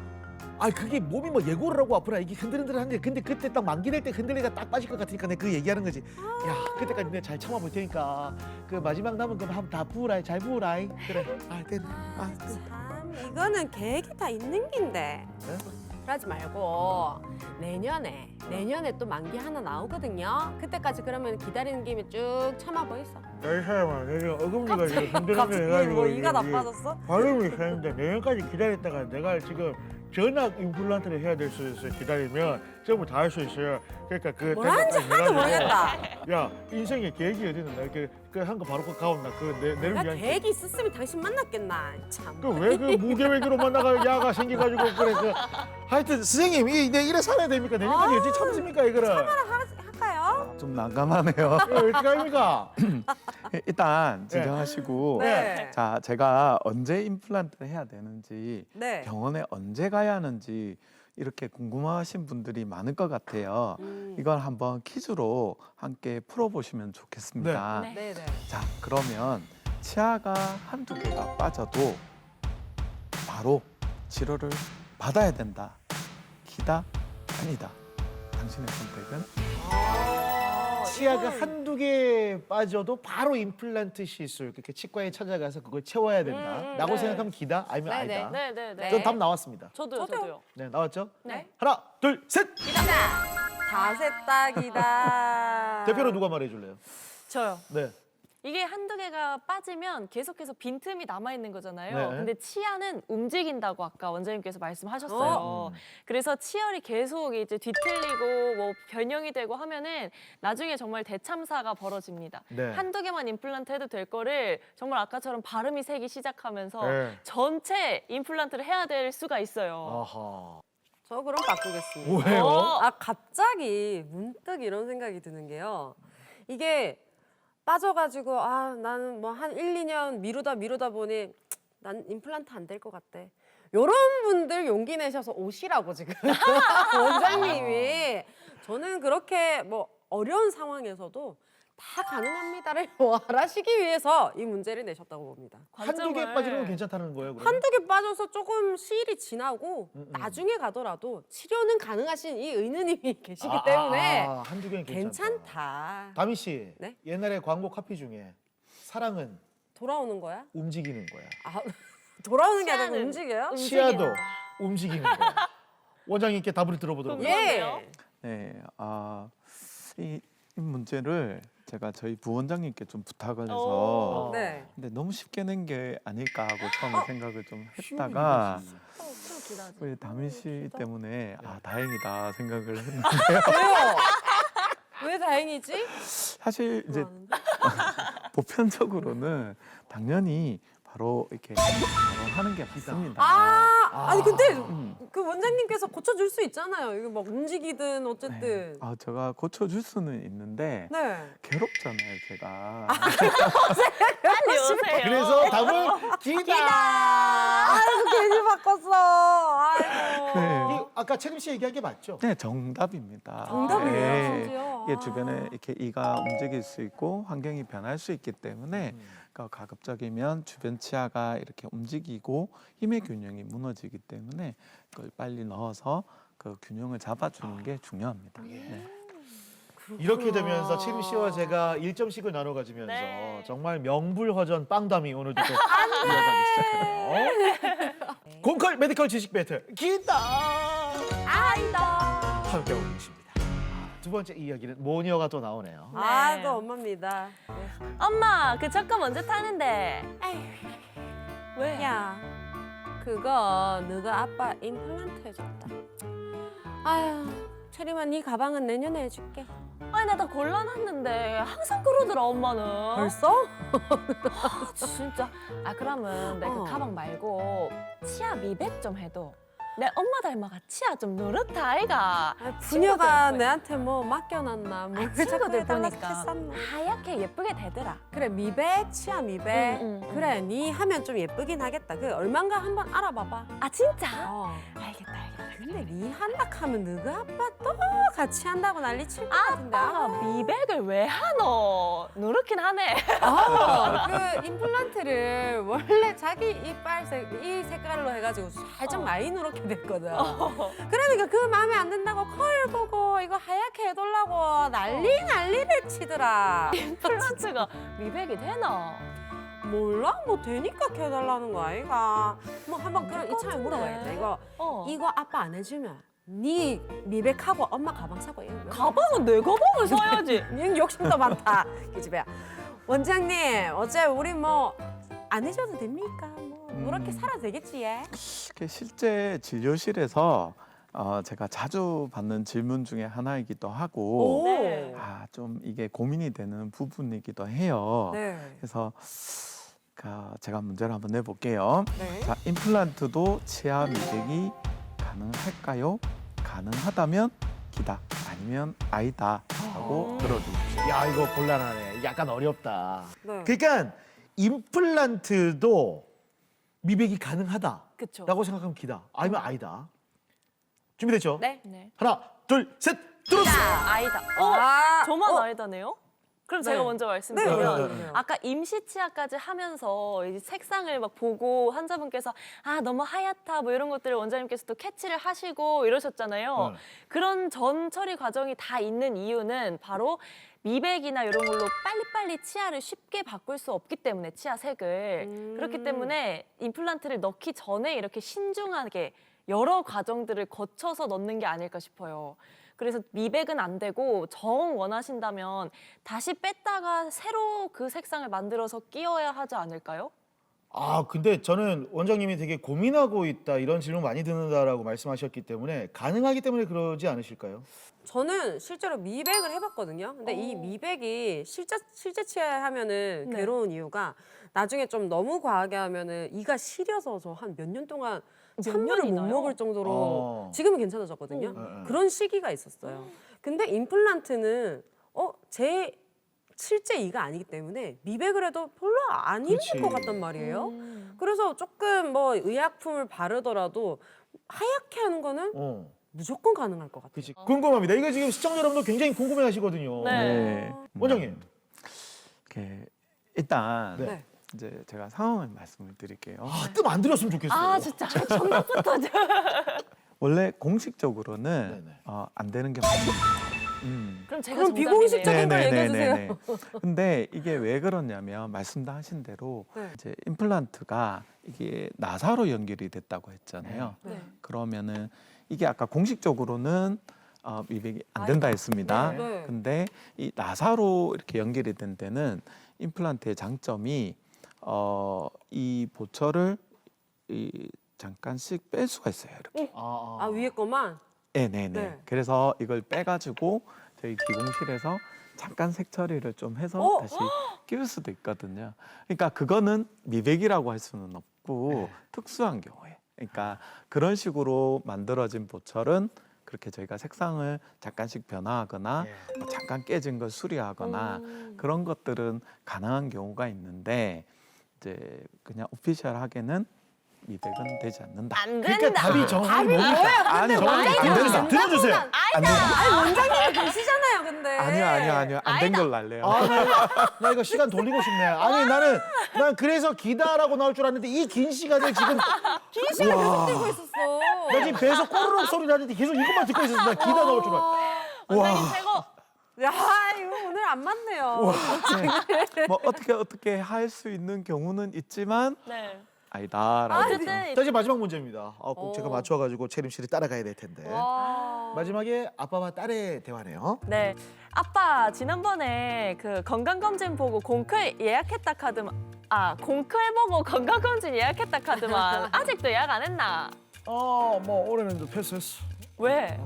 그게 몸이 뭐 예고를 하고 아프나 이게 흔들흔들한데 근데 그때 딱 만기 될 때 흔들리가 딱 빠질 것 같으니까 내가 그 얘기하는 거지. 야, 그때까지 내가 잘 참아볼 테니까 그 마지막 남은 거 한번 다 부으라, 잘 부으라. 그래. 됐네. 참 이거는 계획이 다 있는 긴데. 그러지 말고 내년에 또 만기 하나 나오거든요. 그때까지 그러면 기다리는 김에 쭉 참아보 있어. 이 사람아, 내가 어금니가 지금 흔들흔들 갑자기 해가지고 뭐 이가 나빠졌어? 발음이 세는데 내년까지 기다렸다가 내가 지금 전악 임플란트를 해야 될 수 있어요. 기다리면 전부 다 할 수 있어요. 그러니까 그 뭐라는지 하나도 모르겠다. 야, 인생에 계획이 어디 있는다. 한 거 바로 가온나. 내를 내가 위한 계획이 있었으면 당신 만났겠나. 참. 왜 그 무계획으로 만나가 야가 생겨가지고 그래. 하여튼 선생님 내 이래 살아야 됩니까? 내년까지 어찌 참습니까 이거를? 할까요? 좀 난감하네요. 어떻게 합니까? 일단 진정하시고 네. 자 제가 언제 임플란트를 해야 되는지 네. 병원에 언제 가야 하는지 이렇게 궁금하신 분들이 많을 것 같아요. 이걸 한번 퀴즈로 함께 풀어보시면 좋겠습니다. 네. 네네. 자 그러면 치아가 한두 개가 빠져도 바로 치료를 받아야 된다. 기다 아니다. 당신의 선택은? 치아가 한두 개 빠져도 바로 임플란트 시술, 그렇게 치과에 찾아가서 그걸 채워야 된다라고 네. 생각하면 기다, 아니면 네, 아니다. 네네네. 전 답 나왔습니다. 저도요. 네, 나왔죠? 네. 하나, 둘, 셋! 다셋딱이다. 대표로 누가 말해줄래요? 저요. 네. 이게 한두 개가 빠지면 계속해서 빈틈이 남아있는 거잖아요. 네. 근데 치아는 움직인다고 아까 원장님께서 말씀하셨어요. 그래서 치열이 계속 이제 뒤틀리고 뭐 변형이 되고 하면은 나중에 정말 대참사가 벌어집니다. 네. 한두 개만 임플란트 해도 될 거를 정말 아까처럼 발음이 새기 시작하면서 네. 전체 임플란트를 해야 될 수가 있어요. 아하. 저 그럼 바꾸겠습니다. 왜요? 아, 갑자기 문득 이런 생각이 드는 게요. 이게 빠져가지고 아 나는 뭐 한 1, 2년 미루다 보니 난 임플란트 안 될 것 같대. 요런 분들 용기 내셔서 오시라고 지금 원장님이. 저는 그렇게 뭐 어려운 상황에서도 다 가능합니다를 말하시기 위해서 이 문제를 내셨다고 봅니다. 한두 개 관점을- 빠지면 괜찮다는 거예요, 그러면? 한두 개 빠져서 조금 시일이 지나고 나중에 가더라도 치료는 가능하신 이 의느님이 계시기 때문에 한두 개는 괜찮다. 다미 씨, 네? 옛날에 광고 카피 중에 사랑은 돌아오는 거야? 움직이는 거야. 아, 돌아오는 게 아니고 치아는 움직여요? 치아도 움직이는 거야. 원장님께 답을 들어보도록 하겠습니다. 예. 네, 이 문제를 제가 저희 부원장님께 좀 부탁을 해서 네. 근데 너무 쉽게 낸 게 아닐까 하고 처음에 생각을 좀 했다가 우리 다민 씨 때문에 다행이다 생각을 했는데 왜요? 왜 다행이지? 사실 이제 보편적으로는 당연히 바로 이렇게 바로 하는 게 맞습니다. 아니 근데 음. 그 원장님께서 고쳐줄 수 있잖아요. 이거 막 움직이든 어쨌든. 제가 고쳐줄 수는 있는데 네. 괴롭잖아요, 제가. 빨리 오세요. 그래서 답은 기다. 아이고 괜히 바꿨어. 아이고. 네. 아까 채림 씨 얘기한 게 맞죠? 네, 정답입니다. 정답이에요, 네. 심지어. 이게 주변에 이렇게 이가 움직일 수 있고 환경이 변할 수 있기 때문에 그러니까 가급적이면 주변 치아가 이렇게 움직이고 힘의 균형이 무너지기 때문에 그걸 빨리 넣어서 그 균형을 잡아주는 게 중요합니다. 네. 이렇게 되면서 채림 씨와 제가 1점씩을 나눠 가지면서 네. 정말 명불허전 빵담이 오늘도 또 이어가기 시작하네요. 공컬 메디컬 지식 배틀 기다. 아이다. 함께하고 계십니다. 두 번째 이야기는 모녀가 또 나오네요. 아, 네. 또 엄마입니다. 엄마, 그 저가 언제 타는데? 왜? 야, 그거 너가 아빠 임플란트 해줬다. 아유, 체리만 네 가방은 내년에 해줄게. 아니 나 다 골라놨는데 항상 그러더라 엄마는. 벌써? 아, 진짜. 아 그러면 내 그 어. 가방 말고 치아 미백 좀 해도. 내 엄마 닮아가 치아 좀 노랗다 아이가. 부녀가 친구들 내한테 뭐 맡겨놨나? 뭐 친구들 해달라고 보니까 했었나? 하얗게 예쁘게 되더라. 그래 미백, 치아 미백. 그래 네 하면 좀 예쁘긴 하겠다. 그 얼만가 한번 알아봐봐. 아 진짜? 알겠다. 근데 네 한다 하면 너가 아빠 또 같이 한다고 난리 칠 것 같은데. 아빠가 미백을 왜 하노? 노랗긴 하네. 그 임플란트를 원래 자기 이빨색 이 색깔로 해가지고 살짝 많이 누렇게 됐거든. 그러니까 그 마음에 안 든다고 거울 보고 이거 하얗게 해달라고 난리를 치더라. 임플란트가 미백이 되나? 몰라? 뭐 되니까 해달라는 거 아이가. 뭐 한번 그럼 이참에 같은데. 물어봐야겠다. 어. 이거 아빠 안 해주면 네 미백하고 엄마 가방 사고 이거 가방은 내 가방을 사야지. 니 욕심도 많다. 기집애야. 원장님 어째 우리 뭐 안 해줘도 됩니까? 뭐 그렇게 살아도 되겠지 얘. 이게 실제 진료실에서 제가 자주 받는 질문 중에 하나이기도 하고 네. 좀 이게 고민이 되는 부분이기도 해요. 네. 그래서 제가 문제를 한번 내볼게요. 네. 자, 임플란트도 치아 미백이 가능할까요? 가능하다면 기다, 아니면 아니다 하고 들어주십시오. 야 이거 곤란하네. 약간 어렵다. 네. 그러니까 임플란트도 미백이 가능하다라고 그쵸. 생각하면 기다. 아니면 아니다. 준비됐죠? 네. 네. 하나, 둘, 셋, 들어주세요. 아이다. 아, 저만 아이다네요? 그럼 네. 제가 먼저 말씀드리면 네. 아까 임시 치아까지 하면서 이제 색상을 막 보고 환자분께서 아 너무 하얗다 뭐 이런 것들을 원장님께서 또 캐치를 하시고 이러셨잖아요. 네. 그런 전 처리 과정이 다 있는 이유는 바로 미백이나 이런 걸로 빨리빨리 치아를 쉽게 바꿀 수 없기 때문에 치아 색을 그렇기 때문에 임플란트를 넣기 전에 이렇게 신중하게 여러 과정들을 거쳐서 넣는 게 아닐까 싶어요. 그래서 미백은 안 되고 정 원하신다면 다시 뺐다가 새로 그 색상을 만들어서 끼워야 하지 않을까요? 아, 근데 저는 원장님이 되게 고민하고 있다 이런 질문 많이 듣는다라고 말씀하셨기 때문에 가능하기 때문에 그러지 않으실까요? 저는 실제로 미백을 해봤거든요. 근데 이 미백이 실제 치아에 하면은 네. 괴로운 이유가 나중에 좀 너무 과하게 하면은 이가 시려서 저 한 몇 년 동안 찬물을 못 년이나요? 먹을 정도로 어. 지금은 괜찮아졌거든요. 그런 시기가 있었어요. 근데 임플란트는 제 실제 이가 아니기 때문에 미백을 해도 별로 안 그렇지. 힘들 것 같단 말이에요. 그래서 조금 뭐 의약품을 바르더라도 하얗게 하는 거는 무조건 가능할 것 같아요. 그렇지. 궁금합니다. 이거 지금 시청자 여러분도 굉장히 궁금해하시거든요. 네. 원장님. 이렇게 일단 네. 이제 제가 상황을 말씀을 드릴게요. 아, 뜸 안 들였으면 좋겠어요. 아 진짜 전부터 원래 공식적으로는 네네. 안 되는 경우가 있습니다. 그럼 제가 그럼 정답이네요. 비공식적인 걸 얘기해 주세요. 근데 이게 왜 그러냐면 말씀도 하신 대로 네. 이제 임플란트가 이게 나사로 연결이 됐다고 했잖아요. 네. 그러면은 이게 아까 공식적으로는 미백이 안 된다 했습니다. 네. 근데 이 나사로 이렇게 연결이 된 데는 임플란트의 장점이 이 보철을 잠깐씩 뺄 수가 있어요. 이렇게. 아 위에 거만? 네네네. 네. 그래서 이걸 빼가지고 저희 기공실에서 잠깐 색처리를 좀 해서 다시 끼울 수도 있거든요. 그러니까 그거는 미백이라고 할 수는 없고 특수한 경우에. 그러니까 그런 식으로 만들어진 보철은 그렇게 저희가 색상을 잠깐씩 변화하거나 뭐 잠깐 깨진 걸 수리하거나 그런 것들은 가능한 경우가 있는데 이제 그냥 오피셜하게는 미백은 되지 않는다. 안 그러니까 된다. 답이 정확히 뭡니까? 아니요. 정확히 안 된다. 들어주세요. 아니 원장님이 계시잖아요, 근데. 아니요. 안 된 걸로 할래요. 아, 나 이거 시간 돌리고 싶네. 아니 난 그래서 기다라고 나올 줄 알았는데 이 긴 시간을 지금 긴 시간 계속 들고 있었어. 나 지금 배에서 꼬르륵 소리 나는데 계속 이것만 듣고 있었어. 나 기다 나올 줄 알았어. 원장님 최고. 야 이거 오늘 안 맞네요. 뭐 어떻게 할 수 있는 경우는 있지만 네. 아니다라고. 어쨌든 자, 이제 마지막 문제입니다. 꼭 제가 맞춰가지고 채림 씨를 따라가야 될 텐데. 마지막에 아빠와 딸의 대화네요. 네. 아빠 지난번에 그 건강검진 보고 공클 예약했다 카드만 공클 보고 건강검진 예약했다 카드만 아직도 예약 안 했나? 뭐 올해는 좀 패스했어. 왜?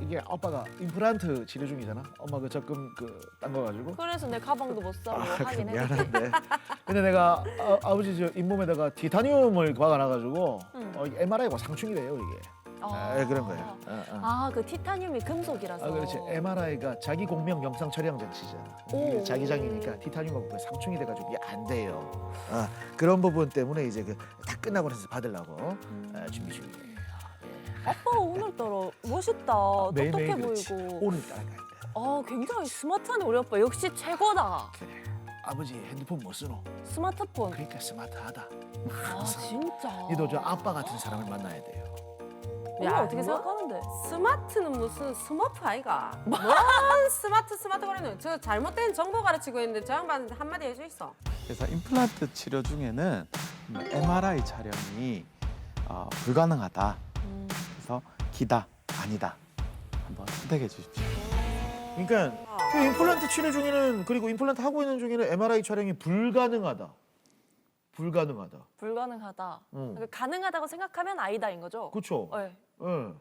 이게 아빠가 임플란트 치료 중이잖아. 엄마 그 적금 딴 거 가지고. 그래서 내 가방도 못 사고 그 하긴 했는데. 미안한데. 근데 내가 아버지 저 잇몸에다가 티타늄을 박아놔가지고 MRI가 상충이래요 이게. 그런 거예요. 그 티타늄이 금속이라서. 그렇지. MRI가 자기 공명 영상 촬영 장치잖아. 이게 자기장이니까 티타늄하고 상충이 돼가지고 이게 안 돼요. 그런 부분 때문에 이제 다 끝나고 나서 받으려고 준비 중이에요. 아빠 오늘따라 멋있다. 똑똑해 매일매일 그렇지. 보이고. 오늘 따라가야 돼. 굉장히 스마트한 우리 아빠. 역시 최고다. 그래. 아버지 핸드폰 못 쓰노? 스마트폰. 그러니까 스마트하다. 진짜. 니도 저 아빠 같은 사람을 만나야 돼요. 엄마 어떻게 뭐? 생각하는데? 스마트는 무슨 스머프 아이가? 뭔 스마트 거리는? 저 잘못된 정보 가르치고 있는데 저 양반 한마디 해줄 있어. 그래서 임플란트 치료 중에는 MRI 촬영이 불가능하다. 그래서 기다, 아니다. 한번 선택해 주십시오. 그러니까 그 임플란트 치료 중에는 그리고 임플란트 하고 있는 중에는 MRI 촬영이 불가능하다. 불가능하다. 불가능하다. 응. 그러니까 가능하다고 생각하면 아이다인 거죠? 그렇죠. 네. 예.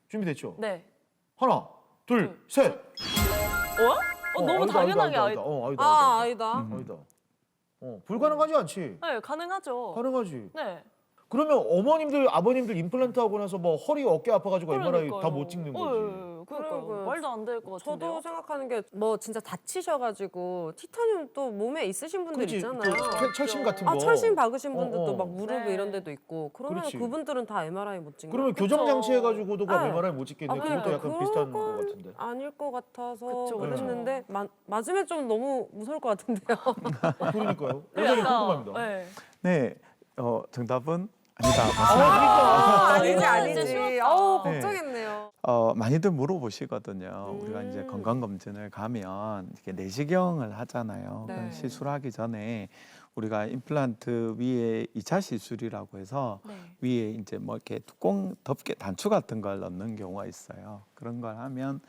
준비됐죠? 네. 하나, 둘, 셋. 너무 아니다, 당연하게 아니다. 아이다. 아니다. 아니다. 불가능하지 않지. 네, 가능하죠. 가능하지. 네. 그러면 어머님들, 아버님들 임플란트 하고 나서 뭐 허리, 어깨 아파가지고 MRI 다 못 찍는 거지. 그러니까요. 말도 안 될 것 같은데요. 저도 생각하는 게 뭐 진짜 다치셔가지고 티타늄 또 몸에 있으신 분들 그렇지. 있잖아요. 철심 같은 거. 철심 박으신 분들도 어. 막 무릎 네. 이런 데도 있고 그러면 그렇지. 그분들은 다 MRI 못 찍나요? 그러면 교정 장치 해가지고도 네. MRI 못 찍겠네. 그것도 약간 비슷한 것 같은데. 아닐 것 같아서 그쵸, 그랬는데 맞으면 좀 너무 무서울 것 같은데요. 그러니까요. 네, 굉장히 약간, 궁금합니다. 네. 네, 정답은 아니다. 맞습니다. 아니지 진짜 아니지. 쉬웠다. 어우 네. 걱정했네요. 많이들 물어보시거든요. 우리가 이제 건강검진을 가면 이렇게 내시경을 하잖아요. 네. 그럼 시술하기 전에 우리가 임플란트 위에 2차 시술이라고 해서 네. 위에 이제 뭐 이렇게 뚜껑 덮개 단추 같은 걸 넣는 경우가 있어요. 그런 걸 하면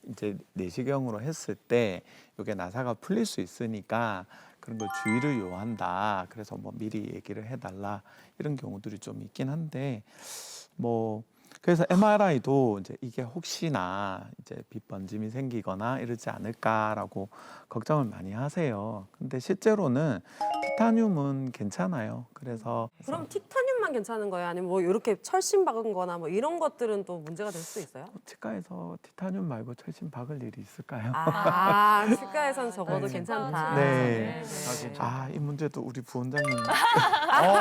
이제 내시경으로 했을 때 이게 나사가 풀릴 수 있으니까 그런 걸 주의를 요한다. 그래서 뭐 미리 얘기를 해달라 이런 경우들이 좀 있긴 한데 뭐 그래서 MRI도 이제 이게 혹시나 이제 빛번짐이 생기거나 이러지 않을까라고 걱정을 많이 하세요. 근데 실제로는 티타늄은 괜찮아요. 그래서 그럼 티타늄만 괜찮은 거예요? 아니면 뭐 이렇게 철심 박은 거나 뭐 이런 것들은 또 문제가 될 수 있어요? 치과에서 티타늄 말고 철심 박을 일이 있을까요? 치과에선 적어도 네. 괜찮다. 네. 아, 이 문제도 우리 부원장님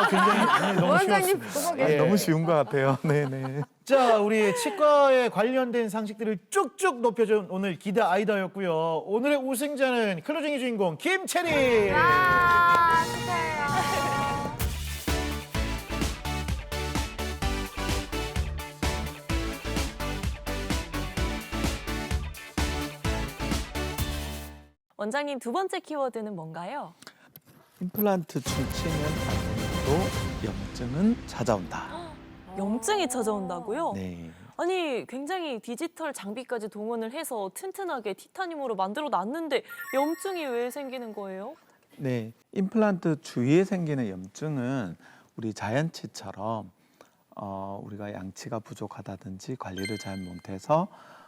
굉장히 너무 원장님 쉬웠습니다. 보고 아, 계세요. 너무 쉬운 것 같아요. 네네. 자, 우리 치과에 관련된 상식들을 쭉쭉 높여준 오늘 기다 아이다였고요. 오늘의 우승자는 클로징의 주인공 김채리. 축하해요. 원장님 두 번째 키워드는 뭔가요? 임플란트 충치는 아니어도 염증은 찾아온다. 염증이 찾아온다고요? 네. 아니 굉장히 디지털 장비까지 동원을 해서 튼튼하게 티타늄으로 만들어 놨는데 염증이 왜 생기는 거예요? 네, 임플란트 주위에 생기는 염증은 우리 자연치처럼 우리가 양치가 부족하다든지 관리를 잘 못해서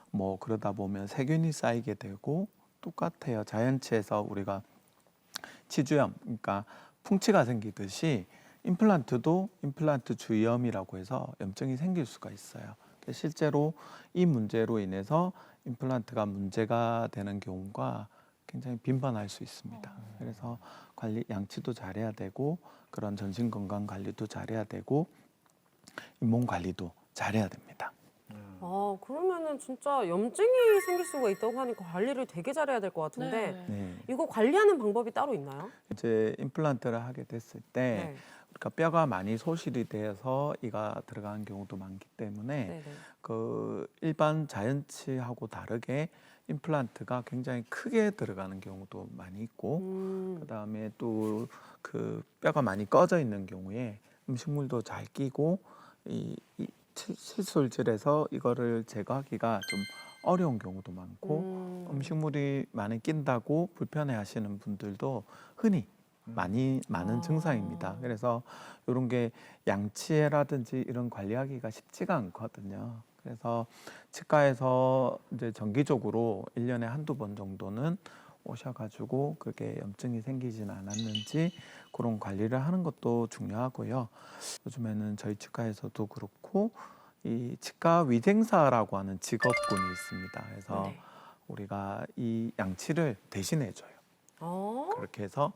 뭐 그러다 보면 세균이 쌓이게 되고 똑같아요. 자연치에서 우리가 치주염, 그러니까 풍치가 생기듯이 임플란트도 임플란트 주위염이라고 해서 염증이 생길 수가 있어요. 실제로 이 문제로 인해서 임플란트가 문제가 되는 경우가 굉장히 빈번할 수 있습니다. 그래서 관리 양치도 잘해야 되고 그런 전신 건강 관리도 잘해야 되고 잇몸 관리도 잘해야 됩니다. 그러면은 진짜 염증이 생길 수가 있다고 하니까 관리를 되게 잘해야 될 것 같은데 네. 이거 관리하는 방법이 따로 있나요? 이제 임플란트를 하게 됐을 때 그러니까 뼈가 많이 소실이 되어서 이가 들어가는 경우도 많기 때문에 네네. 그 일반 자연치하고 다르게 임플란트가 굉장히 크게 들어가는 경우도 많이 있고 그다음에 또 그 뼈가 많이 꺼져 있는 경우에 음식물도 잘 끼고 이 칫솔질에서 이거를 제거하기가 좀 어려운 경우도 많고 음식물이 많이 낀다고 불편해하시는 분들도 흔히 많은 증상입니다. 그래서 이런 게 양치라든지 이런 관리하기가 쉽지가 않거든요. 그래서 치과에서 이제 정기적으로 1년에 한두 번 정도는 오셔가지고 그게 염증이 생기지는 않았는지 그런 관리를 하는 것도 중요하고요. 요즘에는 저희 치과에서도 그렇고 이 치과 위생사라고 하는 직업군이 있습니다. 그래서 우리가 이 양치를 대신해줘요. 그렇게 해서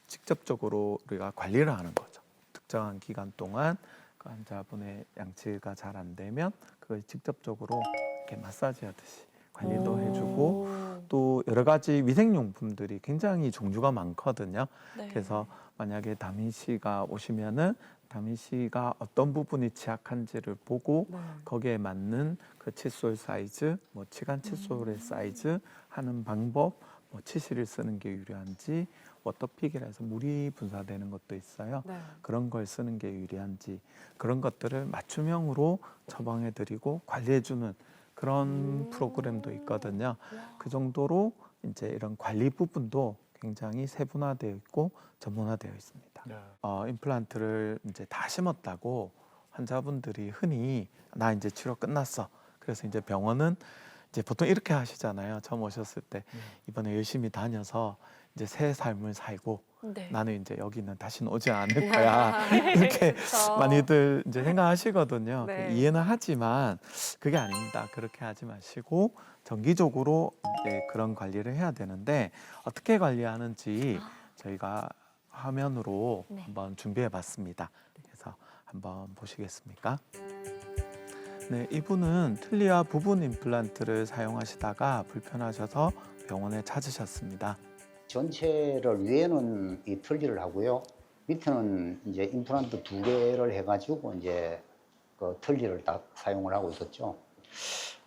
직접적으로 우리가 관리를 하는 거죠. 특정한 기간 동안 그 환자분의 양치가 잘 안 되면 그걸 직접적으로 이렇게 마사지 하듯이 관리도 해주고 또 여러 가지 위생용품들이 굉장히 종류가 많거든요. 네. 그래서 만약에 다민 씨가 오시면은 다민 씨가 어떤 부분이 취약한지를 보고 거기에 맞는 그 칫솔 사이즈, 뭐 치간 칫솔의 사이즈 하는 방법, 뭐 치실을 쓰는 게 유리한지 워터픽이라 해서 물이 분사되는 것도 있어요. 그런 걸 쓰는 게 유리한지 그런 것들을 맞춤형으로 처방해드리고 관리해주는 그런 프로그램도 있거든요. 그 정도로 이제 이런 관리 부분도 굉장히 세분화되어 있고 전문화되어 있습니다. 임플란트를 이제 다 심었다고 환자분들이 흔히 나 이제 치료 끝났어. 그래서 이제 병원은 이제 보통 이렇게 하시잖아요. 처음 오셨을 때 이번에 열심히 다녀서 이제 새 삶을 살고 네. 나는 이제 여기는 다시는 오지 않을 거야 이렇게 그쵸. 많이들 이제 생각하시거든요. 네. 이해는 하지만 그게 아닙니다. 그렇게 하지 마시고 정기적으로 이제 그런 관리를 해야 되는데 어떻게 관리하는지 저희가 화면으로 네. 한번 준비해봤습니다. 그래서 한번 보시겠습니까? 네, 이분은 틀니와 부분 임플란트를 사용하시다가 불편하셔서 병원에 찾으셨습니다. 전체를 위에는 이 틀니를 하고요. 밑에는 이제 임플란트 2개를 해가지고 이제 그 틀니를 딱 사용을 하고 있었죠.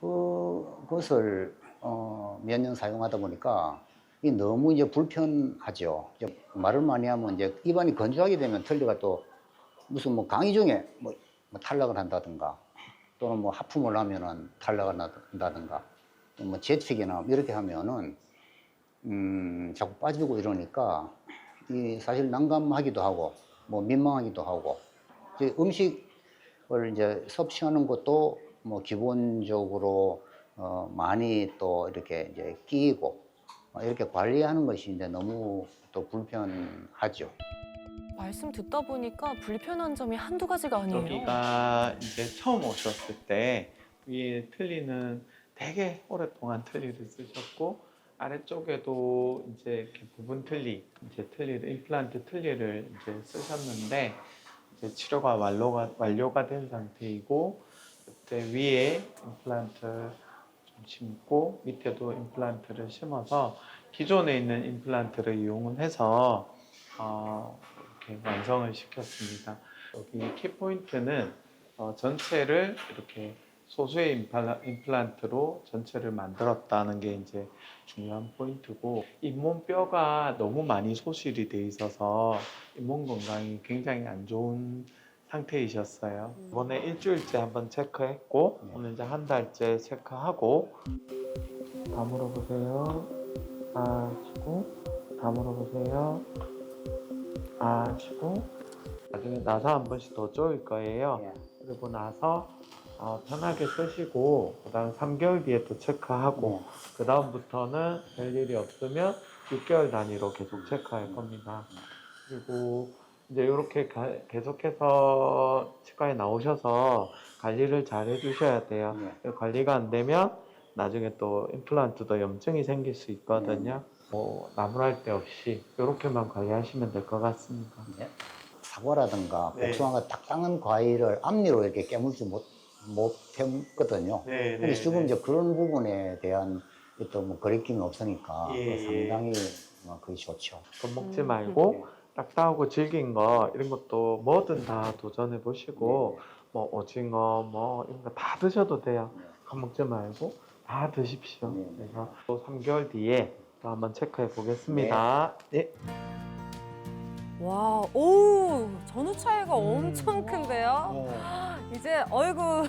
그것을 몇 년 사용하다 보니까 이 너무 이제 불편하죠. 이제 말을 많이 하면 이제 입안이 건조하게 되면 틀니가 또 무슨 뭐 강의 중에 뭐 탈락을 한다든가 또는 뭐 하품을 하면은 탈락을 한다든가 뭐 재채기나 이렇게 하면은 자꾸 빠지고 이러니까 이 사실 난감하기도 하고 뭐 민망하기도 하고 이제 음식을 이제 섭취하는 것도 뭐 기본적으로 많이 또 이렇게 이제 끼고 이렇게 관리하는 것이 이제 너무 또 불편하죠. 말씀 듣다 보니까 불편한 점이 한두 가지가 아니에요. 여기가 이제 처음 오셨을 때 위에 틀니는 되게 오랫동안 틀니를 쓰셨고 아래쪽에도 이제 이렇게 부분 틀니, 이제 틀니를 임플란트 틀니를 이제 쓰셨는데 이제 치료가 완료가 된 상태이고 그때 위에 임플란트 좀 심고 밑에도 임플란트를 심어서 기존에 있는 임플란트를 이용해서 이렇게 완성을 시켰습니다. 여기 키포인트는 전체를 이렇게 소수의 임플란트로 전체를 만들었다는 게 이제 중요한 포인트고 잇몸뼈가 너무 많이 소실이 돼 있어서 잇몸 건강이 굉장히 안 좋은 상태이셨어요. 이번에 일주일째 한번 체크했고 오늘 이제 한 달째 체크하고 다 물어보세요. 하시고 다 물어보세요. 하시고 나중에 나사 한 번씩 더 쪼일 거예요. 예. 그리고 나서 편하게 쓰시고 그다음 3개월 뒤에 또 체크하고 그 다음부터는 별일이 없으면 6개월 단위로 계속 체크할 겁니다. 그리고 이제 이렇게 계속해서 치과에 나오셔서 관리를 잘 해주셔야 돼요. 관리가 안 되면 나중에 또 임플란트도 염증이 생길 수 있거든요. 뭐 나무랄 데 없이 이렇게만 관리하시면 될 것 같습니다. 네. 사과라든가 네. 복숭아가 딱 따는 과일을 앞니로 이렇게 깨물지 못했거든요. 네, 근데 지금 이제 그런 부분에 대한 또 뭐 거리낌이 없으니까 예, 상당히 그게 좋죠. 겁먹지 말고 딱딱하고 질긴 거 이런 것도 뭐든 다 도전해 보시고 뭐 오징어 뭐 이런 거 다 드셔도 돼요. 겁먹지 말고 다 드십시오. 네. 그래서 또 3개월 뒤에 또 한번 체크해 보겠습니다. 네. 와, 오, 전후 차이가 엄청 큰데요? 이제 어이구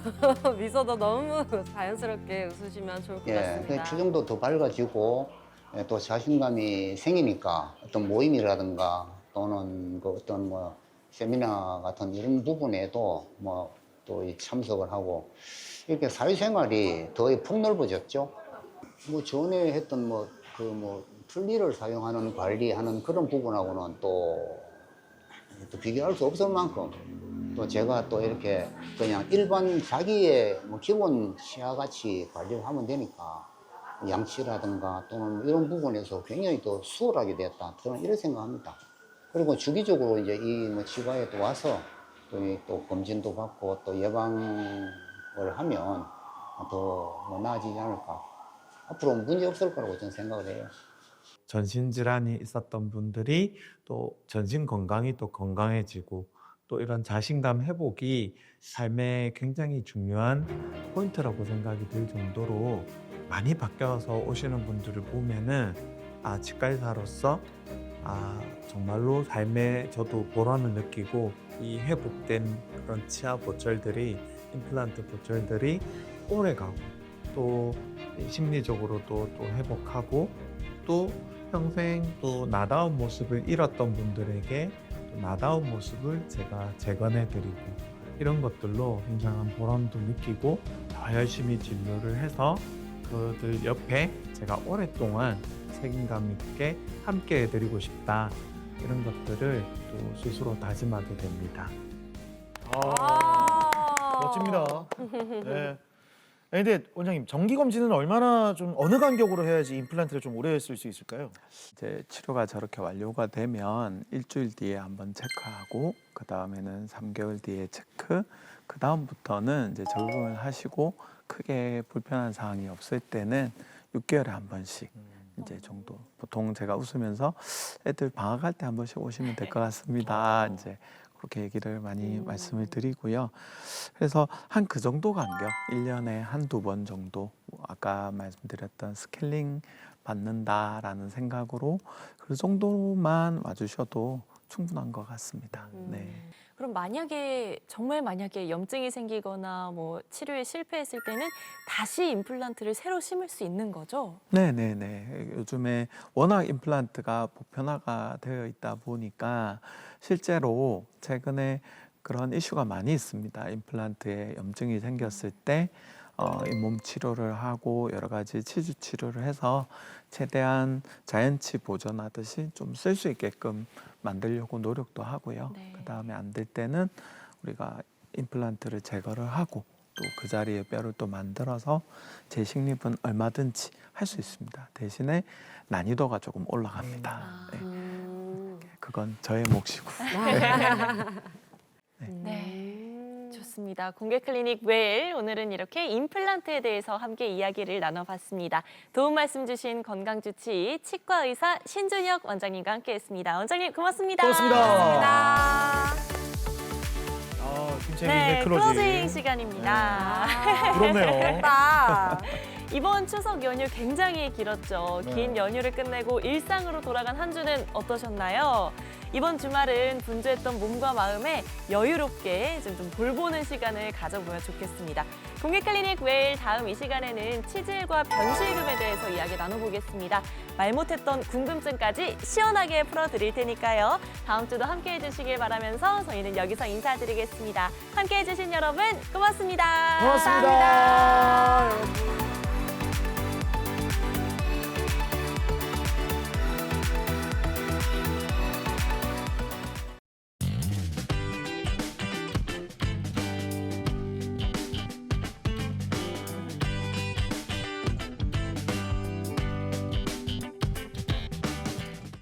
미소도 너무 자연스럽게 웃으시면 좋을 것 예, 같습니다. 표정도 더 밝아지고 또 자신감이 생기니까 어떤 모임이라든가 또는 그 어떤 뭐 세미나 같은 이런 부분에도 뭐 또 참석을 하고 이렇게 사회생활이 더 폭넓어졌죠. 뭐 전에 했던 틀니를 사용하는 관리하는 그런 부분하고는 또 비교할 수 없을 만큼 또 제가 또 이렇게 그냥 일반 자기의 뭐 기본 치아같이 관리를 하면 되니까 양치라든가 또는 이런 부분에서 굉장히 또 수월하게 되었다. 저는 이렇게 생각합니다. 그리고 주기적으로 이제 이 뭐 치과에 또 와서 또 검진도 받고 또 예방을 하면 더 뭐 나아지지 않을까. 앞으로 문제 없을 거라고 저는 생각을 해요. 전신 질환이 있었던 분들이 또 전신 건강이 또 건강해지고 또 이런 자신감 회복이 삶에 굉장히 중요한 포인트라고 생각이 들 정도로 많이 바뀌어서 오시는 분들을 보면은 치과 의사로서 정말로 삶에 저도 보람을 느끼고 이 회복된 그런 치아 보철들이 임플란트 보철들이 오래 가고 또 심리적으로도 또 회복하고 또 평생 또 나다운 모습을 잃었던 분들에게 또 나다운 모습을 제가 재건해드리고 이런 것들로 굉장한 보람도 느끼고 더 열심히 진료를 해서 그들 옆에 제가 오랫동안 책임감 있게 함께 해드리고 싶다. 이런 것들을 또 스스로 다짐하게 됩니다. 멋집니다. 네. 아니, 근데 원장님 정기 검진은 얼마나 좀 어느 간격으로 해야지 임플란트를 좀 오래 쓸 수 있을까요? 이제 치료가 저렇게 완료가 되면 일주일 뒤에 한번 체크하고 그 다음에는 3개월 뒤에 체크, 그 다음부터는 이제 적응을 하시고 크게 불편한 사항이 없을 때는 6개월에 한 번씩 이제 정도. 보통 제가 웃으면서 애들 방학할 때 한 번씩 오시면 될 것 같습니다. 이제 그렇게 얘기를 많이 말씀을 드리고요. 그래서 한 그 정도 간격, 1년에 한두 번 정도 아까 말씀드렸던 스케일링 받는다라는 생각으로 그 정도만 와주셔도 충분한 것 같습니다. 네. 그럼 만약에 정말 만약에 염증이 생기거나 뭐 치료에 실패했을 때는 다시 임플란트를 새로 심을 수 있는 거죠? 네네네. 요즘에 워낙 임플란트가 보편화가 되어 있다 보니까 실제로 최근에 그런 이슈가 많이 있습니다. 임플란트에 염증이 생겼을 때 잇몸 치료를 하고 여러 가지 치주 치료를 해서 최대한 자연치 보존하듯이 좀 쓸 수 있게끔 만들려고 노력도 하고요. 네. 그 다음에 안 될 때는 우리가 임플란트를 제거를 하고 또 그 자리에 뼈를 또 만들어서 재식립은 얼마든지 할 수 있습니다. 대신에 난이도가 조금 올라갑니다. 네. 그건 저의 몫이고. 네. 좋습니다. 공개 클리닉 웰 오늘은 이렇게 임플란트에 대해서 함께 이야기를 나눠봤습니다. 도움 말씀 주신 건강주치 치과 의사 신준혁 원장님과 함께했습니다. 원장님 고맙습니다. 고맙습니다. 김채민의 네, 클로징. 클로징 시간입니다. 부럽네요. 이번 추석 연휴 굉장히 길었죠. 네. 긴 연휴를 끝내고 일상으로 돌아간 한 주는 어떠셨나요? 이번 주말은 분주했던 몸과 마음에 여유롭게 좀 돌보는 시간을 가져보면 좋겠습니다. 공개 클리닉 웰 다음 이 시간에는 치질과 변실금에 대해서 이야기 나눠보겠습니다. 말 못했던 궁금증까지 시원하게 풀어드릴 테니까요. 다음 주도 함께해 주시길 바라면서 저희는 여기서 인사드리겠습니다. 함께해 주신 여러분 고맙습니다. 고맙습니다.